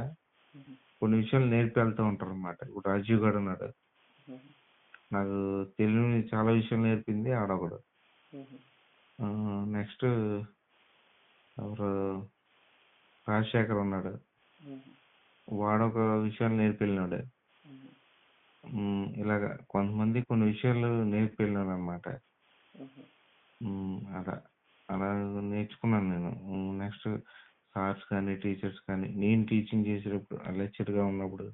కొన్ని విషయాలు నేర్పి వెళ్తూ ఉంటారు అనమాట. ఇప్పుడు రాజీవ్ గారు ఉన్నాడు, నాకు తెలుగుని చాలా విషయాలు నేర్పింది ఆడొకడు. నెక్స్ట్ ఎవరు రాజశేఖర్ ఉన్నాడు, వాడొక విషయాలు నేర్పి వెళ్ళినాడు. ఇలాగా కొంతమంది కొన్ని విషయాలు నేర్పి వెళ్ళినాడు అనమాట. అలా అలా నేర్చుకున్నాను నేను. నెక్స్ట్ సార్స్ కానీ టీచర్స్ కానీ, నేను టీచింగ్ చేసేటప్పుడు లెక్చర్గా ఉన్నప్పుడు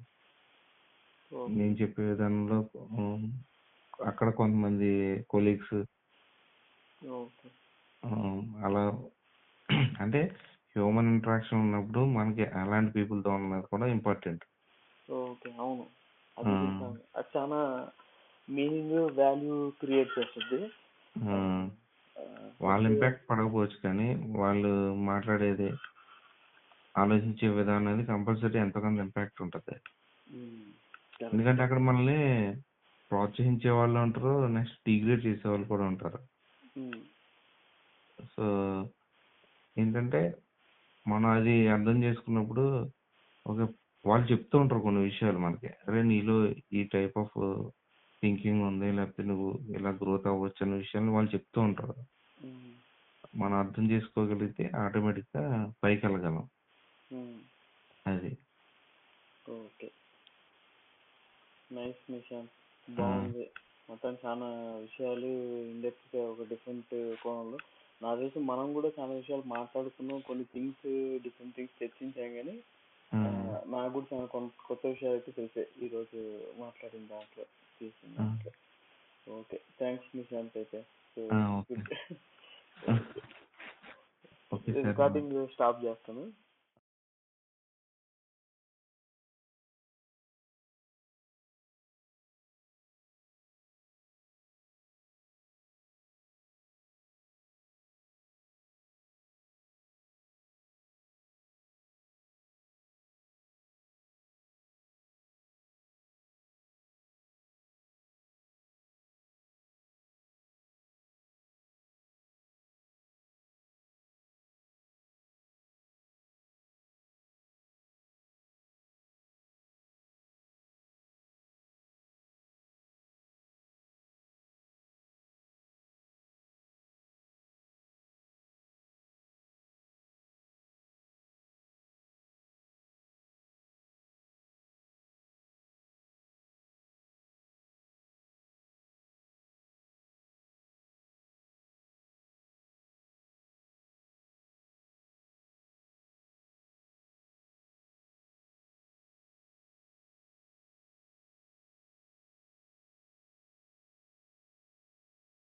నేను చెప్పే విధానంలో అక్కడ కొంతమంది కొలీగ్స్ అలా అంటే హ్యూమన్ ఇంటరాక్షన్ ఉన్నప్పుడు మనకి అలాంటి పీపుల్తో ఉన్నది కూడా ఇంపార్టెంట్. ఓకే, అవును, అది చాలా మీనింగ్ వాల్యూ క్రియేట్ చేస్తుంది. వాళ్ళ ఇంపాక్ట్ పడకపోవచ్చు కానీ వాళ్ళు మాట్లాడేది, ఆలోచించే విధానం అనేది కంపల్సరీ ఎంతో కొంత ఇంపాక్ట్ ఉంటుంది. ఎందుకంటే అక్కడ మనల్ని ప్రోత్సహించే వాళ్ళు ఉంటారు, నెక్స్ట్ డిగ్రేడ్ చేసే వాళ్ళు కూడా ఉంటారు. సో ఏంటంటే మనం అది అర్థం చేసుకున్నప్పుడు ఒక వాళ్ళు చెప్తూ ఉంటారు కొన్ని విషయాలు మనకి, అరే నీలో ఈ టైప్ ఆఫ్ థింకింగ్ ఉంది, లేకపోతే నువ్వు ఇలా గ్రోత్ అవ్వచ్చు అనే విషయాన్ని వాళ్ళు చెప్తూ ఉంటారు. మనం అర్థం చేసుకోగలిగితే ఆటోమేటిక్గా పైకి వెళ్ళగలం. అది ఓకే, నైస్ నిశాంత్, బాగుంది. మొత్తం చాలా విషయాలు ఇండెప్త్గా ఒక డిఫరెంట్ కోణంలో. నాకు తెలిసి మనం కూడా చాలా విషయాలు మాట్లాడుకున్నాం, కొన్ని డిఫరెంట్ థింగ్స్ చర్చించాం, కానీ నాకు కూడా చాలా కొత్త విషయాలు అయితే తెలిసాయి ఈరోజు మాట్లాడిన దాంట్లో, చేసిన దాంట్లో. Okay, thanks Nishant. అయితే రికార్డింగ్ స్టాప్ చేస్తాను.